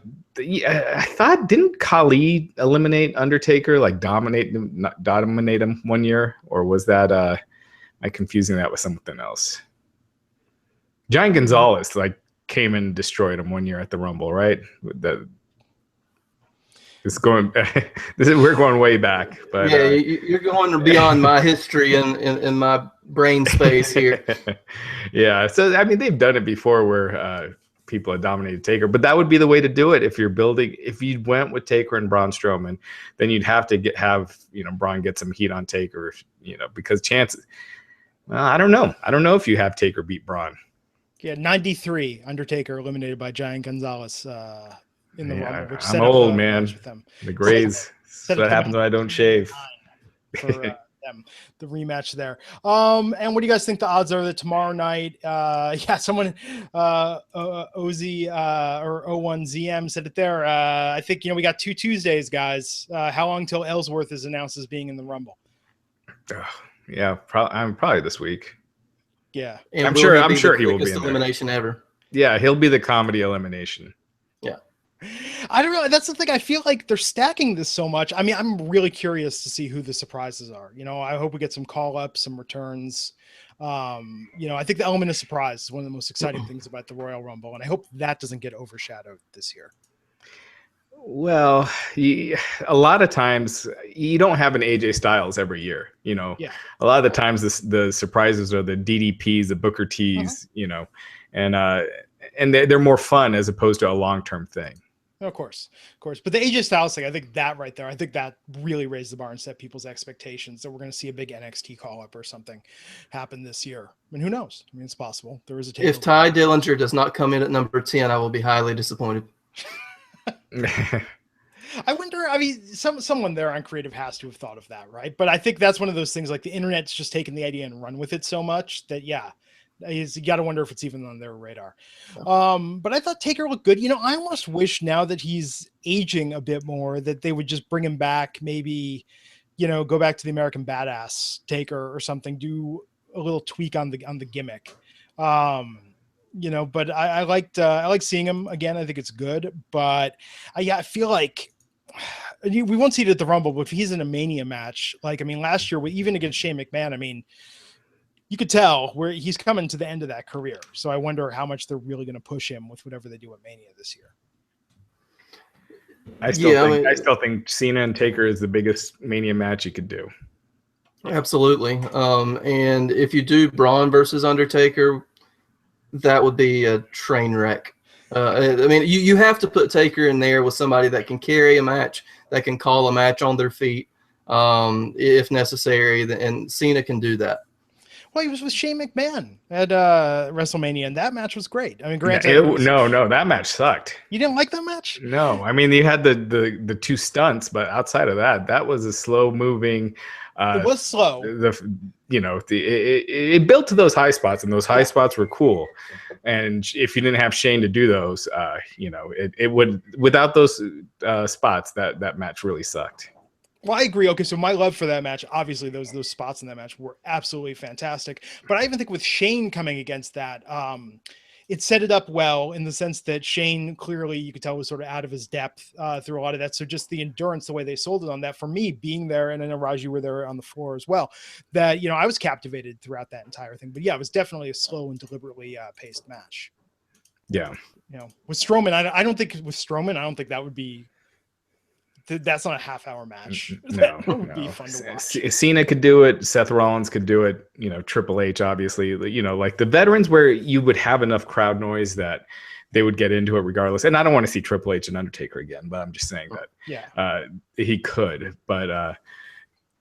thought, didn't Khali eliminate Undertaker, like dominate him one year, or was that am I confusing that with something else? Giant Gonzalez came and destroyed him one year at the Rumble, right? We're going way back, but you're going beyond my history and my brain space here. Yeah, so I mean, they've done it before where people have dominated Taker, but that would be the way to do it if you went with Taker and Braun Strowman, then you'd have to have Braun get some heat on Taker, because chances. Well, I don't know if you have Taker beat Braun. Yeah, 93 Undertaker eliminated by Giant Gonzalez in the Rumble. Which I'm old, man. The grays. That's what happens when I don't shave. For them, the rematch there. And what do you guys think the odds are that tomorrow night? Someone OZ or O1ZM said it there. I think we got 2 Tuesdays, guys. How long till Ellsworth is announced as being in the Rumble? Yeah, probably this week. Yeah, and I'm sure he will be in elimination ever. Yeah, he'll be the comedy elimination. Yeah, I don't know. That's the thing. I feel like they're stacking this so much. I mean, I'm really curious to see who the surprises are. I hope we get some call ups, some returns. I think the element of surprise is one of the most exciting things about the Royal Rumble, and I hope that doesn't get overshadowed this year. Well, a lot of times you don't have an AJ Styles every year, Yeah. A lot of the times the surprises are the DDPs, the Booker T's, and they're more fun as opposed to a long-term thing. Of course. But the AJ Styles thing, I think that right there, I think that really raised the bar and set people's expectations that we're going to see a big NXT call-up or something happen this year. I mean, who knows? I mean, it's possible. There is a if Ty Dillinger does not come in at number 10, I will be highly disappointed. I wonder, I mean, someone there on creative has to have thought of that, right? But I think that's one of those things, like the internet's just taken the idea and run with it so much that You got to wonder if it's even on their radar. But I thought Taker looked good. I almost wish now that he's aging a bit more that they would just bring him back, maybe, go back to the American Badass Taker or something, do a little tweak on the gimmick. But I like seeing him again. I think it's good, but I feel like we won't see it at the Rumble, but if he's in a Mania match, last year, even against Shane McMahon, you could tell where he's coming to the end of that career. So I wonder how much they're really going to push him with whatever they do at Mania this year. I still think Cena and Taker is the biggest Mania match you could do. Absolutely. And if you do Braun versus Undertaker, that would be a train wreck. You have to put Taker in there with somebody that can carry a match, that can call a match on their feet if necessary, and Cena can do that. Well, he was with Shane McMahon at WrestleMania, and that match was great. Granted, no, that match sucked. You didn't like that match? No, you had the two stunts, but outside of that, that was a slow moving. It was slow. It built to those high spots, and those high spots were cool. And if you didn't have Shane to do those, it would, without those spots, that match really sucked. Well, I agree. Okay, so my love for that match, obviously those spots in that match were absolutely fantastic. But I even think with Shane coming against that, it set it up well in the sense that Shane clearly, you could tell, was sort of out of his depth through a lot of that. So just the endurance, the way they sold it on that, for me, being there, and I know Raj, you were there on the floor as well, that, I was captivated throughout that entire thing. But yeah, it was definitely a slow and deliberately paced match. Yeah. With Strowman, I don't think that would be. That's not a half-hour match. No, that would be fun to watch. Cena could do it. Seth Rollins could do it. Triple H, obviously. Like the veterans, where you would have enough crowd noise that they would get into it regardless. And I don't want to see Triple H and Undertaker again, but I'm just saying that he could. But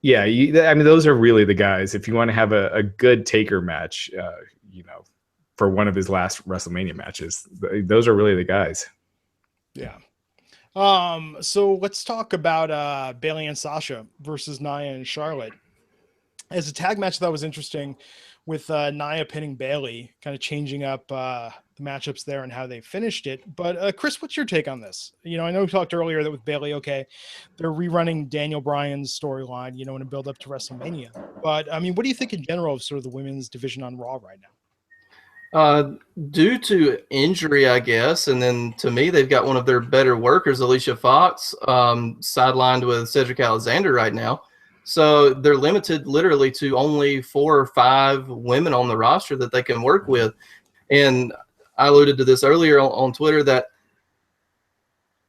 those are really the guys. If you want to have a good Taker match, for one of his last WrestleMania matches, those are really the guys. Yeah. So let's talk about Bayley and Sasha versus Nia and Charlotte. As a tag match, that was interesting, with Nia pinning Bayley, kind of changing up the matchups there and how they finished it. But Chris, what's your take on this? I know we talked earlier that with Bayley, okay, they're rerunning Daniel Bryan's storyline, in a build up to WrestleMania. But what do you think in general of sort of the women's division on Raw right now? Due to injury, I guess, and then to me, they've got one of their better workers, Alicia Fox, sidelined with Cedric Alexander right now. So they're limited literally to only 4 or 5 women on the roster that they can work with. And I alluded to this earlier on Twitter that,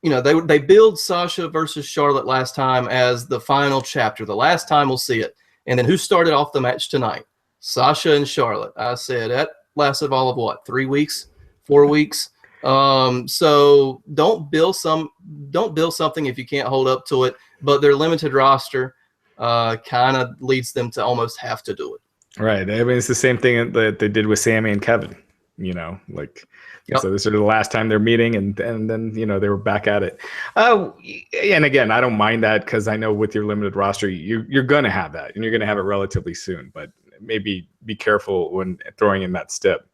they build Sasha versus Charlotte last time as the final chapter, the last time we'll see it. And then who started off the match tonight? Sasha and Charlotte. I said that lasted all of what, 3 weeks, 4 weeks. So don't build something if you can't hold up to it. But their limited roster kind of leads them to almost have to do it. Right. It's the same thing that they did with Sammy and Kevin. So this is the last time they're meeting, and then they were back at it. And again, I don't mind that, because I know with your limited roster, you're going to have that, and you're going to have it relatively soon. But maybe be careful when throwing in that step.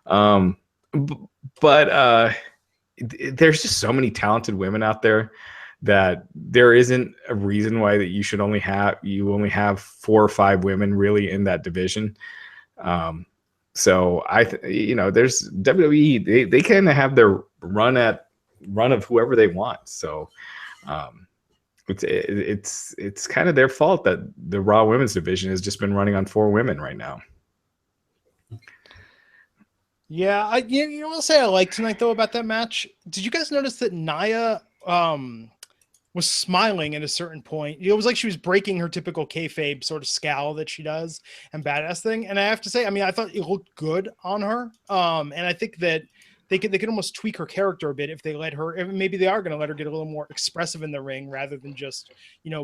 But there's just so many talented women out there that there isn't a reason why that you only have 4 or 5 women really in that division. So there's WWE, they kind of have their run of whoever they want. So it's kind of their fault that the Raw women's division has just been running on 4 women right now. Yeah, I'll say I like tonight though about that match. Did you guys notice that Nia was smiling at a certain point? It was like she was breaking her typical kayfabe sort of scowl that she does and badass thing. And I have to say, I thought it looked good on her. And I think that they could almost tweak her character a bit if they let her. Maybe they are going to let her get a little more expressive in the ring rather than just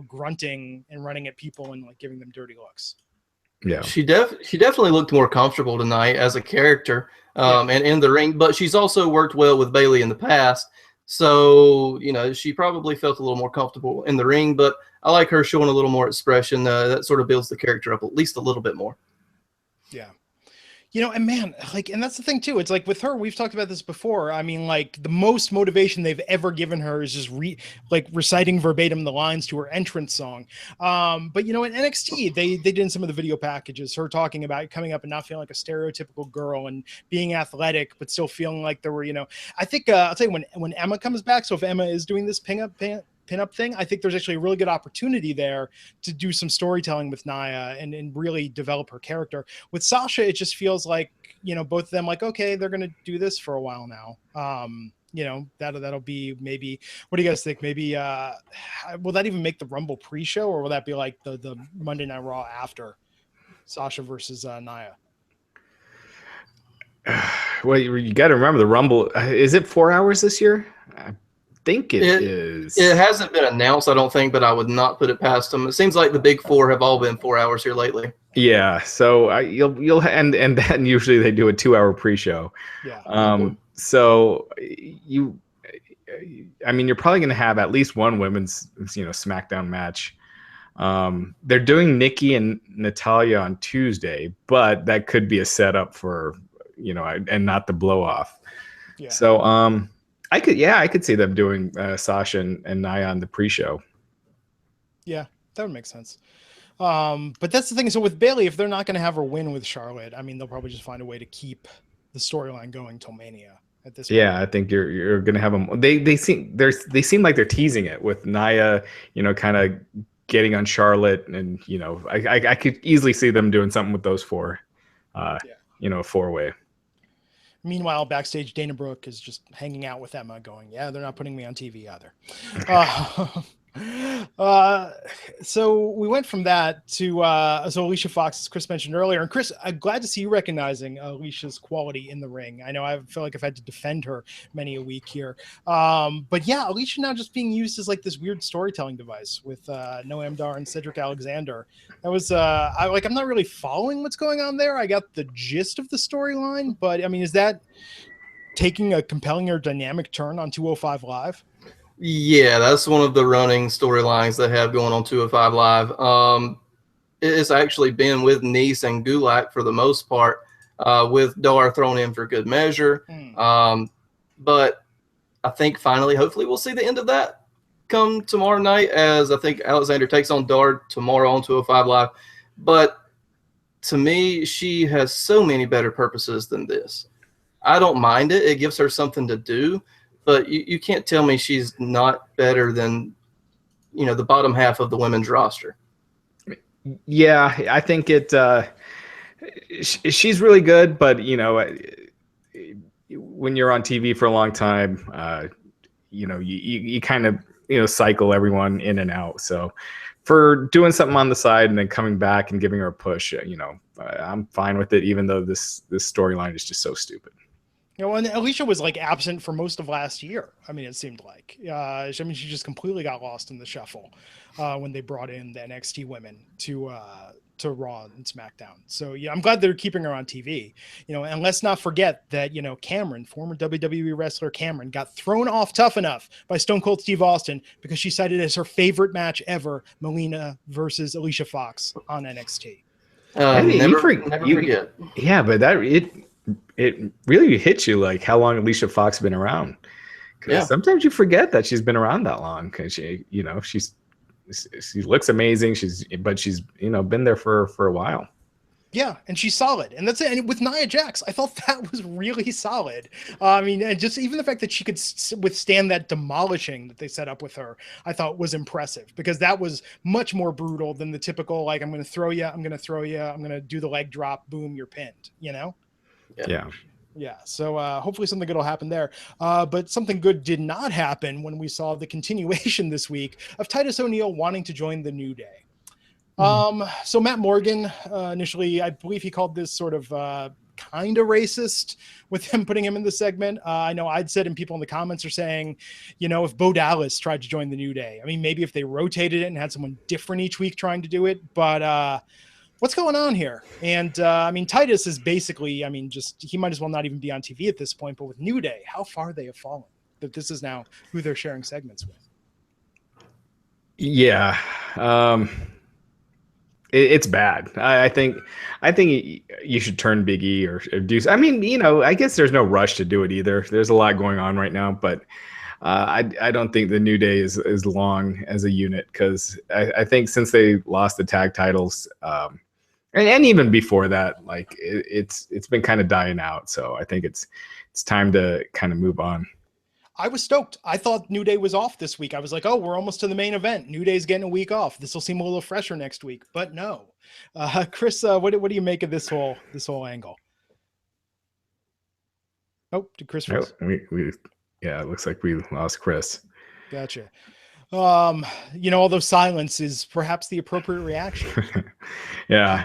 grunting and running at people and like giving them dirty looks. Yeah, she definitely looked more comfortable tonight as a character and in the ring. But she's also worked well with Bayley in the past, so she probably felt a little more comfortable in the ring. But I like her showing a little more expression. That sort of builds the character up at least a little bit more. Yeah. You know, and man, like, and that's the thing too. It's like with her, we've talked about this before. I mean, like the most motivation they've ever given her is just reciting verbatim the lines to her entrance song. But you know, in NXT, they did in some of the video packages, her talking about coming up and not feeling like a stereotypical girl and being athletic, but still feeling like there were, you know, I think I'll tell you when Emma comes back. So if Emma is doing this pinup thing, I think there's actually a really good opportunity there to do some storytelling with Nia and really develop her character. With Sasha, it just feels like, you know, both of them like, okay, they're going to do this for a while now. You know, that'll be maybe, what do you guys think? Maybe, will that even make the Rumble pre-show, or will that be like the Monday Night Raw after Sasha versus Nia? Well, you got to remember the Rumble. Is it 4 hours this year? I think it is. It hasn't been announced, I don't think, but I would not put it past them. It seems like the big four have all been 4 hours here lately. Yeah, so you'll and then usually they do a 2 hour pre-show. Yeah. So I mean, you're probably going to have at least one women's, you know, SmackDown match. They're doing Nikki and Natalya on Tuesday, but that could be a setup for, you know, and not the blow off. Yeah. So I could see them doing Sasha and Nia on the pre-show. Yeah, that would make sense. But that's the thing. So with Bayley, if they're not going to have her win with Charlotte, I mean, they'll probably just find a way to keep the storyline going till Mania at this point. Yeah, I think you're going to have them. They seem like they're teasing it with Nia, you know, kind of getting on Charlotte, and you know, I could easily see them doing something with those four. You know, a 4-way. Meanwhile, backstage, Dana Brooke is just hanging out with Emma going, yeah, they're not putting me on TV either. So we went from that to so Alicia Fox, as Chris mentioned earlier. And Chris, I'm glad to see you recognizing Alicia's quality in the ring. I know I feel like I've had to defend her many a week here. But yeah, Alicia now just being used as like this weird storytelling device with Noam Dar and Cedric Alexander. That was I'm not really following what's going on there. I got the gist of the storyline, but I mean, is that taking a compelling or dynamic turn on 205 Live? Yeah, that's one of the running storylines they have going on 205 Live. It's actually been with Nice and Gulak for the most part, with Dar thrown in for good measure. But I think finally, hopefully, we'll see the end of that come tomorrow night, as I think Alexander takes on Dar tomorrow on 205 Live. But to me, she has so many better purposes than this. I don't mind it. It gives her something to do. But you can't tell me she's not better than, you know, the bottom half of the women's roster. Yeah, I think she's really good, but you know, when you're on TV for a long time, you know, you kind of, you know, cycle everyone in and out. So for doing something on the side and then coming back and giving her a push, you know, I'm fine with it, even though this storyline is just so stupid. You know, and Alicia was like absent for most of last year. I mean, it seemed like. I mean, she just completely got lost in the shuffle when they brought in the NXT women to Raw and SmackDown. So yeah, I'm glad they're keeping her on TV. You know, and let's not forget that, you know, Cameron, former WWE wrestler Cameron, got thrown off Tough Enough by Stone Cold Steve Austin because she cited as her favorite match ever, Emmalina versus Alicia Fox on NXT. Never forget. Yeah, but it really hits you like how long Alicia Fox been around. Yeah. Sometimes you forget that she's been around that long, because she, you know, she looks amazing. She's you know, been there for a while. Yeah, and she's solid, and that's it. And with Nia Jax, I thought that was really solid. I mean, and just even the fact that she could withstand that demolishing that they set up with her, I thought was impressive, because that was much more brutal than the typical, like, I'm going to throw you, I'm going to do the leg drop, boom, you're pinned, you know? Yeah. So hopefully something good will happen there. But something good did not happen when we saw the continuation this week of Titus O'Neil wanting to join the New Day. So Matt Morgan, initially, I believe he called this sort of kind of racist with him putting him in the segment. I know I'd said, and people in the comments are saying, you know, if Bo Dallas tried to join the New Day, I mean, maybe if they rotated it and had someone different each week trying to do it, but what's going on here? And I mean, Titus is basically, I mean, just, he might as well not even be on TV at this point, but with New Day, how far they have fallen, that this is now who they're sharing segments with. Yeah. It's bad. I think you should turn Big E or do. I mean, I guess there's no rush to do it either. There's a lot going on right now, but I don't think the New Day is long as a unit, because I think since they lost the tag titles, and even before that, like it's been kind of dying out. So I think it's time to kind of move on. I was stoked. I thought New Day was off this week. I was like, oh, we're almost to the main event. New Day's getting a week off. This will seem a little fresher next week, but no. Chris, what do you make of this whole angle? Oh, did Chris freeze? Yeah, it looks like we lost Chris. Gotcha. Although silence is perhaps the appropriate reaction. Yeah.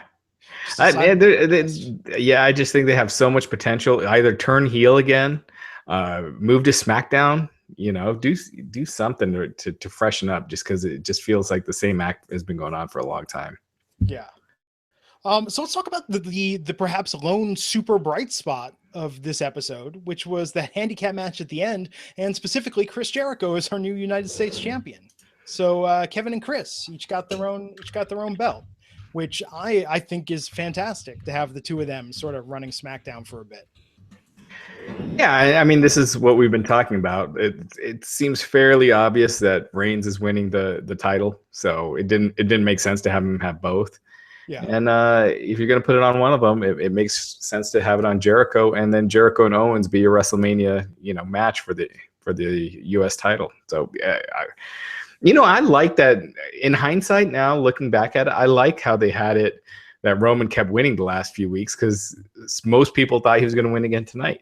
I just think they have so much potential. Either turn heel again, move to SmackDown, do something to freshen up, just because it just feels like the same act has been going on for a long time. Yeah. So let's talk about the perhaps lone super bright spot of this episode, which was the handicap match at the end, and specifically Chris Jericho is our new United States champion. So Kevin and Chris each got their own belt, which I think is fantastic to have the two of them sort of running SmackDown for a bit. Yeah, I mean, this is what we've been talking about. It seems fairly obvious that Reigns is winning the title, so it didn't make sense to have him have both. Yeah. And if you're going to put it on one of them, it makes sense to have it on Jericho, and then Jericho and Owens be a WrestleMania, match for the U.S. title. So, I like that. In hindsight, now looking back at it, I like how they had it that Roman kept winning the last few weeks, because most people thought he was going to win again tonight.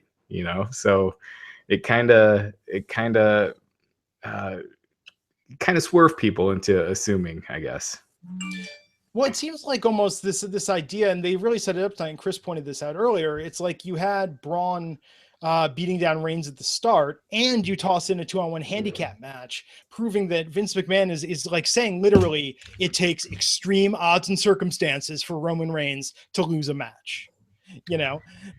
So it kind of swerved people into assuming, I guess. Well, it seems like almost this idea, and they really set it up tonight, and Chris pointed this out earlier. It's like you had Braun beating down Reigns at the start, and you toss in a 2-on-1 handicap match, proving that Vince McMahon is like saying literally it takes extreme odds and circumstances for Roman Reigns to lose a match.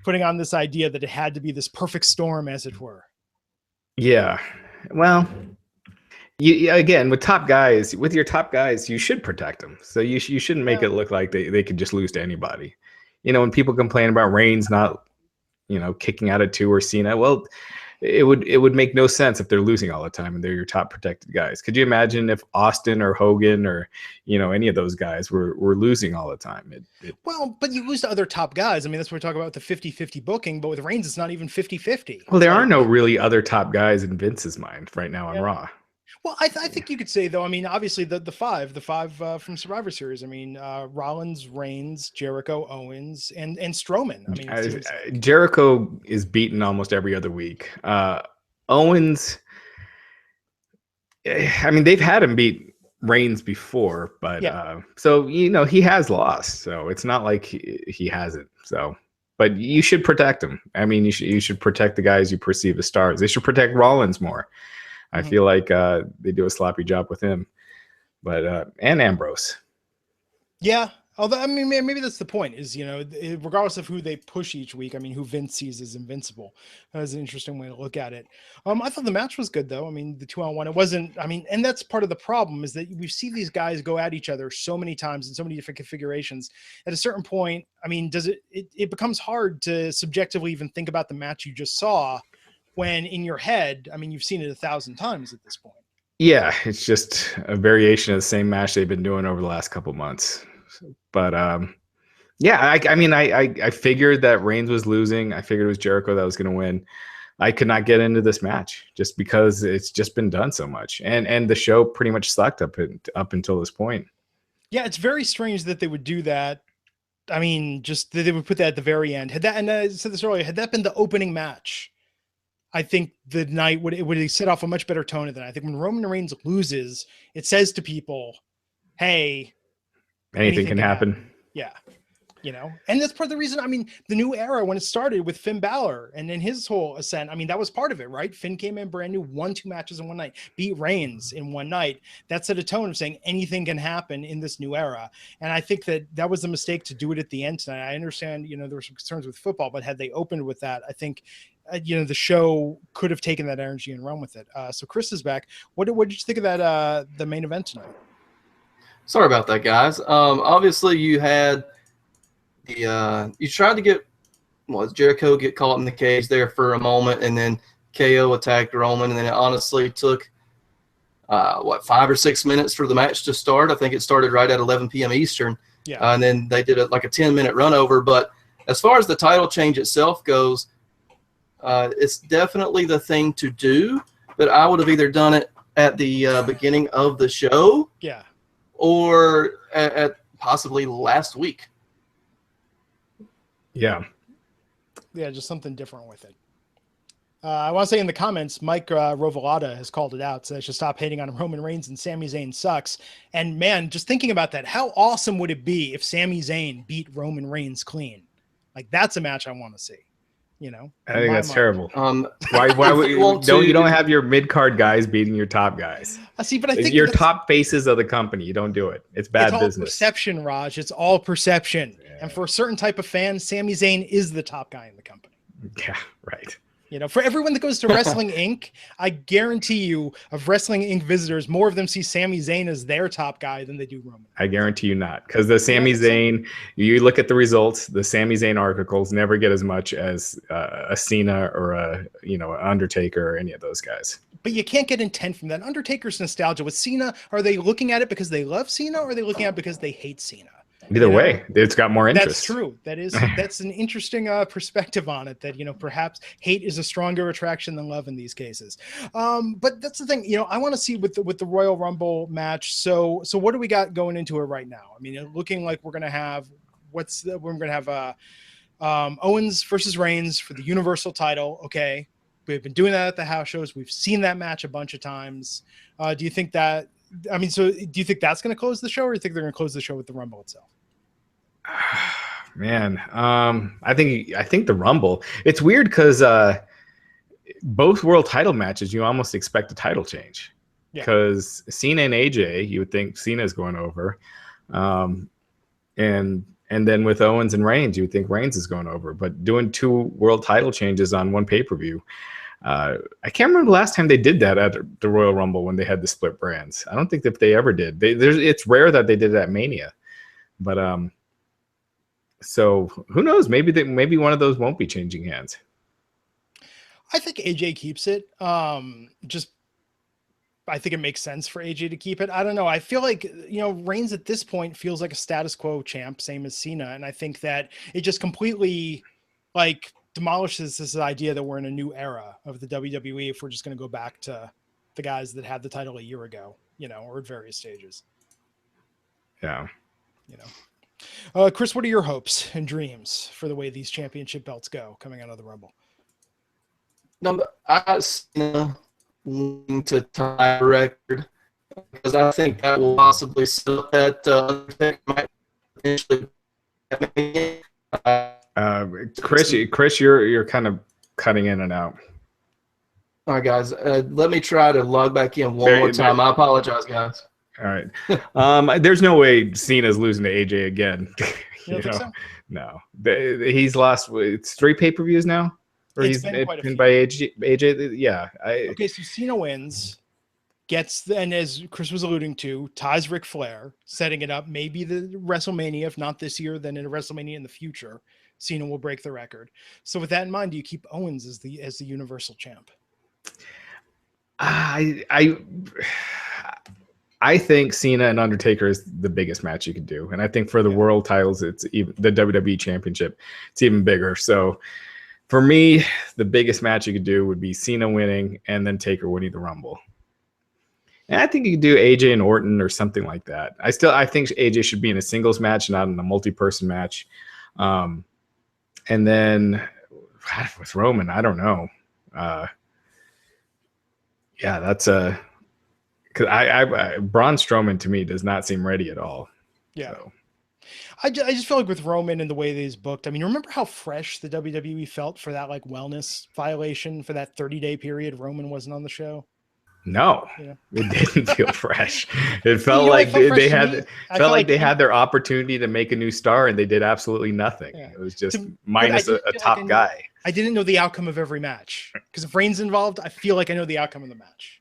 Putting on this idea that it had to be this perfect storm, as it were. Yeah. Well, again, with your top guys, you should protect them. So you shouldn't make it look like they could just lose to anybody. When people complain about Reigns not, kicking out at 2 or Cena, well, it would make no sense if they're losing all the time and they're your top protected guys. Could you imagine if Austin or Hogan or any of those guys were losing all the time? Well, but you lose to other top guys. I mean, that's what we're talking about, the 50-50 booking, but with Reigns it's not even 50-50. Well, there are no really other top guys in Vince's mind right now on Raw. Well, I think you could say, though, I mean, obviously the five from Survivor Series. I mean, Rollins, Reigns, Jericho, Owens, and Strowman. I mean, Jericho is beaten almost every other week. Owens, I mean, they've had him beat Reigns before, but so he has lost. So it's not like he hasn't. So, but you should protect him. I mean, you should protect the guys you perceive as stars. They should protect Rollins more. I feel like they do a sloppy job with him, but and Ambrose. Yeah, although I mean, maybe that's the point. Is regardless of who they push each week, I mean, who Vince sees as invincible. That's an interesting way to look at it. I thought the match was good, though. I mean, the 2-on-1, it wasn't. I mean, and that's part of the problem, is that we see these guys go at each other so many times in so many different configurations. At a certain point, I mean, it becomes hard to subjectively even think about the match you just saw, when in your head, I mean, you've seen it 1,000 times at this point. Yeah, it's just a variation of the same match they've been doing over the last couple months. But I figured that Reigns was losing. I figured it was Jericho that was going to win. I could not get into this match just because it's just been done so much, and the show pretty much sucked up until this point. Yeah, it's very strange that they would do that. I mean, just that they would put that at the very end. Had that, and I said this earlier, had that been the opening match, I think the night would set off a much better tone than that. I think when Roman Reigns loses, it says to people, hey, anything can happen. Yeah. And that's part of the reason, I mean, the new era, when it started with Finn Balor and then his whole ascent, I mean, that was part of it, right? Finn came in brand new, won 2 matches in one night, beat Reigns in one night. That set a tone of saying anything can happen in this new era. And I think that was a mistake to do it at the end tonight. I understand, there were some concerns with football, but had they opened with that, I think, the show could have taken that energy and run with it. So Chris is back. What did you think of that, the main event tonight? Sorry about that, guys. Obviously, you had the you tried to get Jericho get caught in the cage there for a moment, and then KO attacked Roman, and then it honestly took 5 or 6 minutes for the match to start. I think it started right at 11 p.m. Eastern. Yeah. And then they did like a 10-minute run over. But as far as the title change itself goes, it's definitely the thing to do. But I would have either done it at the beginning of the show, yeah, or at possibly last week. Yeah. Yeah, just something different with it. I want to say in the comments, Mike Rovalata has called it out, so I should stop hating on Roman Reigns and Sami Zayn sucks. And man, just thinking about that, how awesome would it be if Sami Zayn beat Roman Reigns clean? Like, that's a match I want to see. You know, I think that's terrible. Why would you don't have your mid card guys beating your top guys? See, but I think your top faces of the company. You don't do it. It's bad business. It's all perception, Raj. It's all perception. Yeah. And for a certain type of fan, Sami Zayn is the top guy in the company. Yeah, right. You know, for everyone that goes to Wrestling Inc., I guarantee you, of Wrestling Inc. visitors, more of them see Sami Zayn as their top guy than they do Roman. I guarantee you not, because the Sami Zayn, you look at the results, the Sami Zayn articles never get as much as a Cena or an Undertaker or any of those guys. But you can't get intent from that. Undertaker's nostalgia with Cena. Are they looking at it because they love Cena, or are they looking at it because they hate Cena? Either way, it's got more interest. That's true. That's an interesting perspective on it, that, perhaps hate is a stronger attraction than love in these cases. But that's the thing, I want to see with the Royal Rumble match. So what do we got going into it right now? I mean, looking like we're going to have Owens versus Reigns for the Universal title. Okay. We've been doing that at the house shows. We've seen that match a bunch of times. Do you think that's going to close the show, or do you think they're going to close the show with the Rumble itself? Man, I think the Rumble. It's weird because both world title matches, you almost expect a title change, because Cena and AJ, you would think Cena's going over, and then with Owens and Reigns, you would think Reigns is going over. But doing 2 world title changes on one pay-per-view, I can't remember the last time they did that at the Royal Rumble when they had the split brands. I don't think that they ever did. It's rare that they did it at Mania, but so who knows? Maybe one of those won't be changing hands. I think AJ keeps it. I think it makes sense for AJ to keep it. I don't know. I feel like, Reigns at this point feels like a status quo champ, same as Cena. And I think that it just completely demolishes this idea that we're in a new era of the WWE if we're just going to go back to the guys that had the title a year ago, or at various stages. Yeah. Chris, what are your hopes and dreams for the way these championship belts go coming out of the Rumble? I Cena to tie a record, because I think that will possibly set up that Undertaker might potentially. Chris, you're kind of cutting in and out. All right, guys. Let me try to log back in one more time. I apologize, guys. All right. There's no way Cena's losing to AJ again. You don't think so? No. He's lost. It's 3 pay-per-views now? Or It's he's been quite a been few. by AJ? Yeah. Okay, so Cena wins, and as Chris was alluding to, ties Ric Flair, setting it up. Maybe the WrestleMania, if not this year, then in a WrestleMania in the future, Cena will break the record. So with that in mind, do you keep Owens as the Universal champ? I think Cena and Undertaker is the biggest match you could do. And I think for the world titles, it's even the WWE Championship, it's even bigger. So for me, the biggest match you could do would be Cena winning and then Taker winning the Rumble. And I think you could do AJ and Orton or something like that. I think AJ should be in a singles match, not in a multi-person match. And then with Roman, I don't know. That's a... Because Braun Strowman to me does not seem ready at all. Yeah. So. I just feel like with Roman and the way that he's booked, I mean, remember how fresh the WWE felt for that wellness violation for that 30-day period Roman wasn't on the show? No, Yeah. It didn't feel fresh. It felt like they had their opportunity to make a new star and they did absolutely nothing. Yeah. It was just minus a top guy. I didn't know the outcome of every match, because if Reigns involved, I feel like I know the outcome of the match.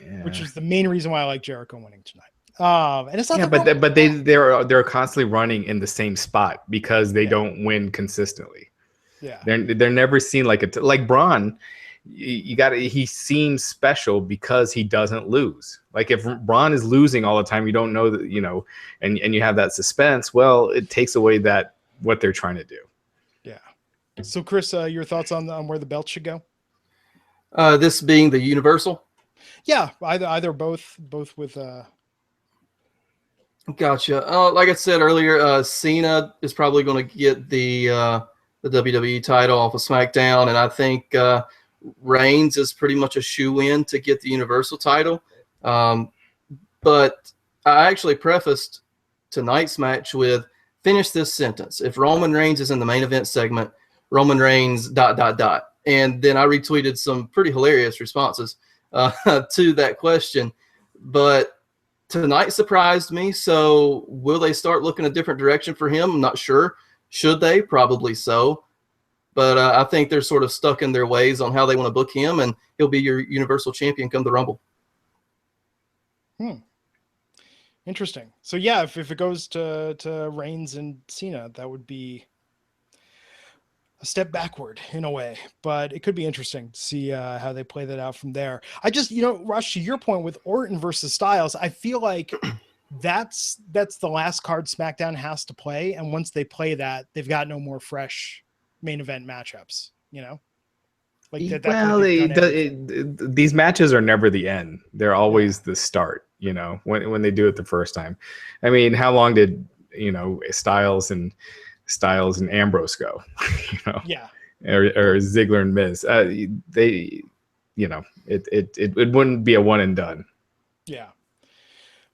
Yeah. Which is the main reason why I like Jericho winning tonight. And it's not they're constantly running in the same spot because they don't win consistently. Yeah, they're never seen like Braun. He seems special because he doesn't lose. Like if Braun is losing all the time, you don't know that, and you have that suspense. Well, it takes away what they're trying to do. Yeah. So Chris, your thoughts on where the belt should go? This being the Universal. Yeah, either both with. Gotcha. Like I said earlier, Cena is probably going to get the WWE title off of SmackDown, and I think Reigns is pretty much a shoe-in to get the Universal title. But I actually prefaced tonight's match with, finish this sentence. If Roman Reigns is in the main event segment, Roman Reigns ... And then I retweeted some pretty hilarious responses to that question. But tonight surprised me. So will they start looking a different direction for him? I'm not sure. Should they? Probably so. But I think they're sort of stuck in their ways on how they want to book him, and he'll be your Universal Champion come the Rumble. Interesting. So yeah, if it goes to Reigns and Cena, that would be a step backward in a way, but it could be interesting to see how they play that out from there. I just, Raj, to your point with Orton versus Styles, I feel like that's the last card SmackDown has to play, and once they play that, they've got no more fresh main event matchups. Like that. Well, these matches are never the end; they're always the start. When they do it the first time. I mean, how long did Styles and Ambrose go? Yeah. Or Ziggler and Miz. It wouldn't be a one and done. Yeah.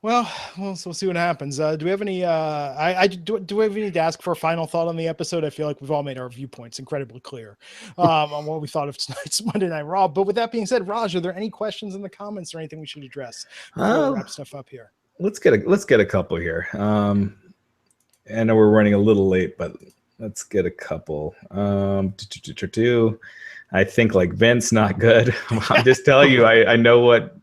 Well, we'll see what happens. Do we have any? Do we have any to ask for a final thought on the episode? I feel like we've all made our viewpoints incredibly clear on what we thought of tonight's Monday Night Raw. But with that being said, Raj, are there any questions in the comments or anything we should address before we wrap stuff up here? Let's get a couple here. I know we're running a little late, but let's get a couple. I think like Vince not good. I'll just tell you, I know what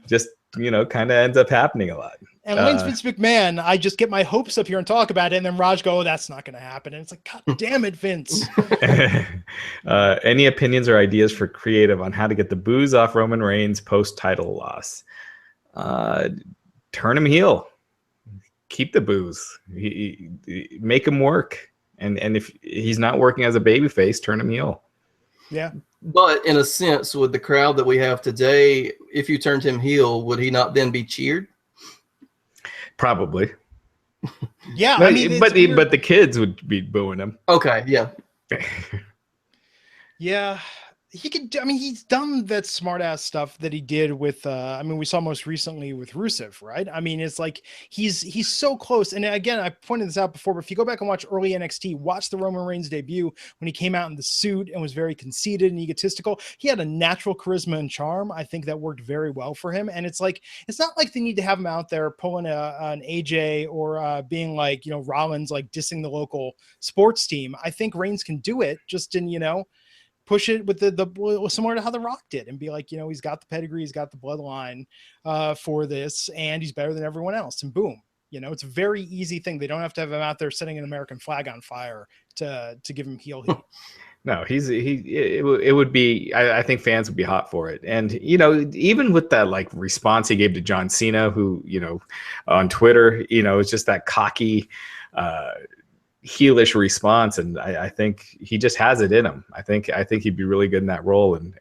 just kind of ends up happening a lot. And when's Vince McMahon? I just get my hopes up here and talk about it, and then Raj go, "Oh, that's not going to happen." And it's like, God damn it, Vince. Any opinions or ideas for creative on how to get the booze off Roman Reigns post-title loss? Turn him heel. Keep the booze. Make him work. And if he's not working as a babyface, turn him heel. Yeah. But in a sense, with the crowd that we have today, if you turned him heel, would he not then be cheered? Probably. Yeah. But the kids would be booing him. Okay. Yeah. Yeah. He could. He's done that smart ass stuff that he did with. We saw most recently with Rusev, right? It's like he's so close. And again, I pointed this out before, but if you go back and watch early NXT, watch the Roman Reigns debut when he came out in the suit and was very conceited and egotistical. He had a natural charisma and charm. I think that worked very well for him. And it's not like they need to have him out there pulling an AJ or being like Rollins, like dissing the local sports team. I think Reigns can do it just in push it with the similar to how The Rock did and be like, he's got the pedigree, he's got the bloodline for this, and he's better than everyone else. And boom, it's a very easy thing. They don't have to have him out there setting an American flag on fire to give him heel heat. No, it would be, I think fans would be hot for it. And, even with that like response he gave to John Cena, who, on Twitter, it's just that cocky, heelish response, and I think he just has it in him. I think he'd be really good in that role, and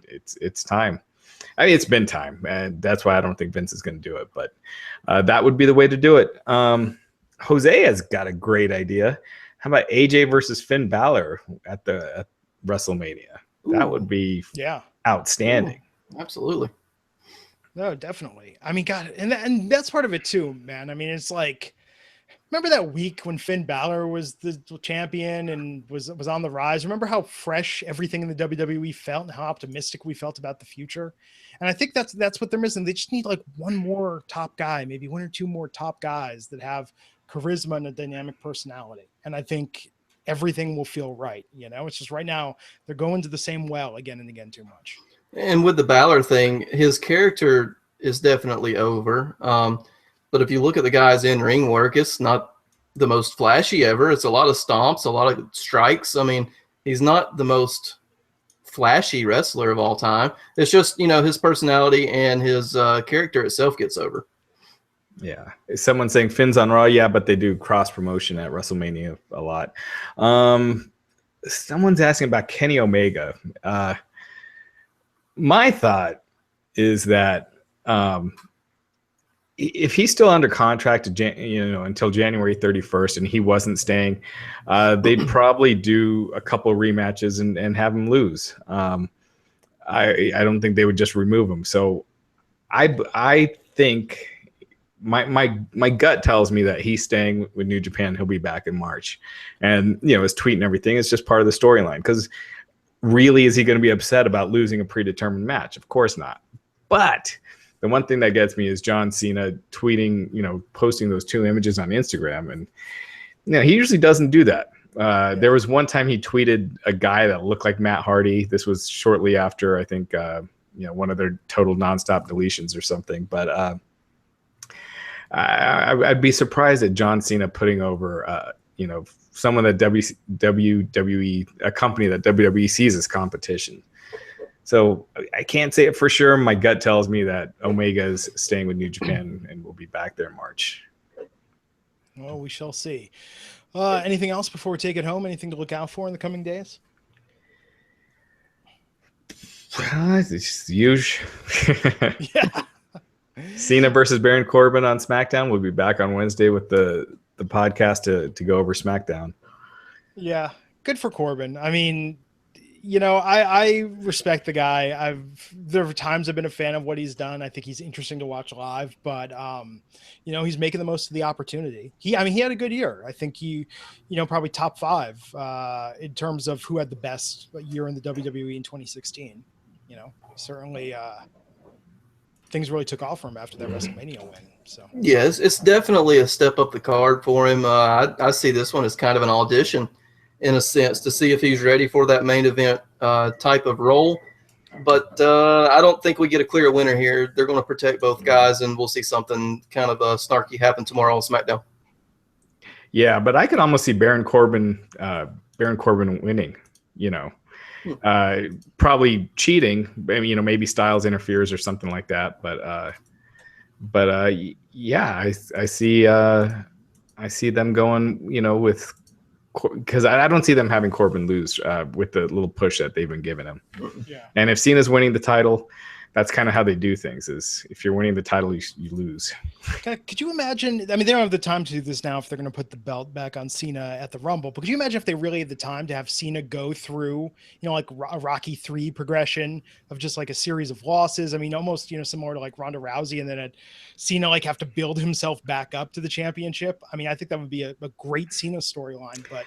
it's time. It's been time, and that's why I don't think Vince is going to do it. But that would be the way to do it. Jose has got a great idea. How about AJ versus Finn Balor at WrestleMania? Ooh, that would be outstanding. Ooh, absolutely. No, definitely. God, and that's part of it too, man. It's like, remember that week when Finn Balor was the champion and was on the rise? Remember how fresh everything in the WWE felt and how optimistic we felt about the future? And I think that's what they're missing. They just need like one more top guy, maybe one or two more top guys that have charisma and a dynamic personality. And I think everything will feel right. It's just right now they're going to the same well again and again too much. And with the Balor thing, his character is definitely over. But if you look at the guy's in-ring work, it's not the most flashy ever. It's a lot of stomps, a lot of strikes. I mean, he's not the most flashy wrestler of all time. It's just, his personality and his character itself gets over. Yeah. Someone saying Finn's on Raw. Yeah, but they do cross promotion at WrestleMania a lot. Someone's asking about Kenny Omega. My thought is that if he's still under contract until January 31st and he wasn't staying, they'd probably do a couple rematches and have him lose. I don't think they would just remove him. So I think my gut tells me that he's staying with New Japan. He'll be back in March, and his tweet and everything is just part of the storyline. Because really, is he going to be upset about losing a predetermined match? Of course not. But the one thing that gets me is John Cena tweeting, posting those 2 images on Instagram, and he usually doesn't do that. There was one time he tweeted a guy that looked like Matt Hardy. This was shortly after, I think, one of their total nonstop deletions or something. But I'd be surprised at John Cena putting over, someone that WWE, a company that WWE sees as competition. So I can't say it for sure. My gut tells me that Omega is staying with New Japan and will be back there in March. Well, we shall see. Anything else before we take it home? Anything to look out for in the coming days? It's huge. Yeah. Cena versus Baron Corbin on SmackDown. We'll be back on Wednesday with the podcast to go over SmackDown. Yeah, good for Corbin. I mean, I respect the guy. There are times I've been a fan of what he's done. I think he's interesting to watch live, but he's making the most of the opportunity. He had a good year. I think he, probably top 5 in terms of who had the best year in the WWE in 2016. Certainly things really took off for him after that WrestleMania win. So yes, it's definitely a step up the card for him. I see this one as kind of an audition, in a sense, to see if he's ready for that main event type of role. But I don't think we get a clear winner here. They're going to protect both guys, and we'll see something kind of snarky happen tomorrow on SmackDown. Yeah, but I could almost see Baron Corbin winning. Probably cheating. Maybe Styles interferes or something like that. But yeah, I see them going. With. Because I don't see them having Corbin lose with the little push that they've been giving him. Yeah. And if Cena's winning the title, that's kind of how they do things. Is if you're winning the title, you lose. Could you imagine? I mean, they don't have the time to do this now if they're going to put the belt back on Cena at the Rumble. But could you imagine if they really had the time to have Cena go through, like a Rocky III progression of just like a series of losses? I mean, almost, similar to like Ronda Rousey, and then Cena like have to build himself back up to the championship. I mean, I think that would be a great Cena storyline, but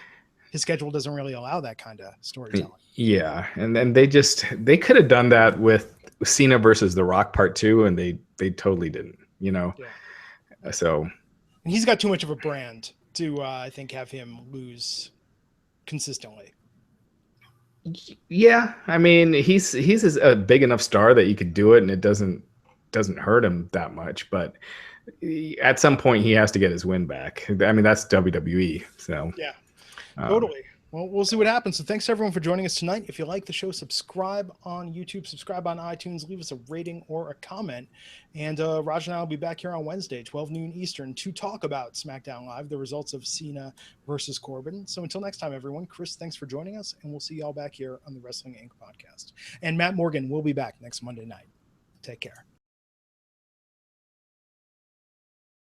his schedule doesn't really allow that kind of storytelling. Yeah, and then they could have done that with Cena versus The Rock Part 2, and they totally didn't. Yeah. So, and he's got too much of a brand to I think have him lose consistently. Yeah, I mean he's a big enough star that you could do it, and it doesn't hurt him that much. But at some point, he has to get his win back. I mean that's WWE. So yeah. Totally. Well, we'll see what happens. So thanks everyone for joining us tonight. If you like the show, subscribe on YouTube, subscribe on iTunes, leave us a rating or a comment. And Raj and I will be back here on Wednesday, 12 noon Eastern, to talk about SmackDown Live, the results of Cena versus Corbin. So until next time, everyone, Chris, thanks for joining us, and we'll see y'all back here on the Wrestling Inc. podcast. And Matt Morgan will be back next Monday night. Take care.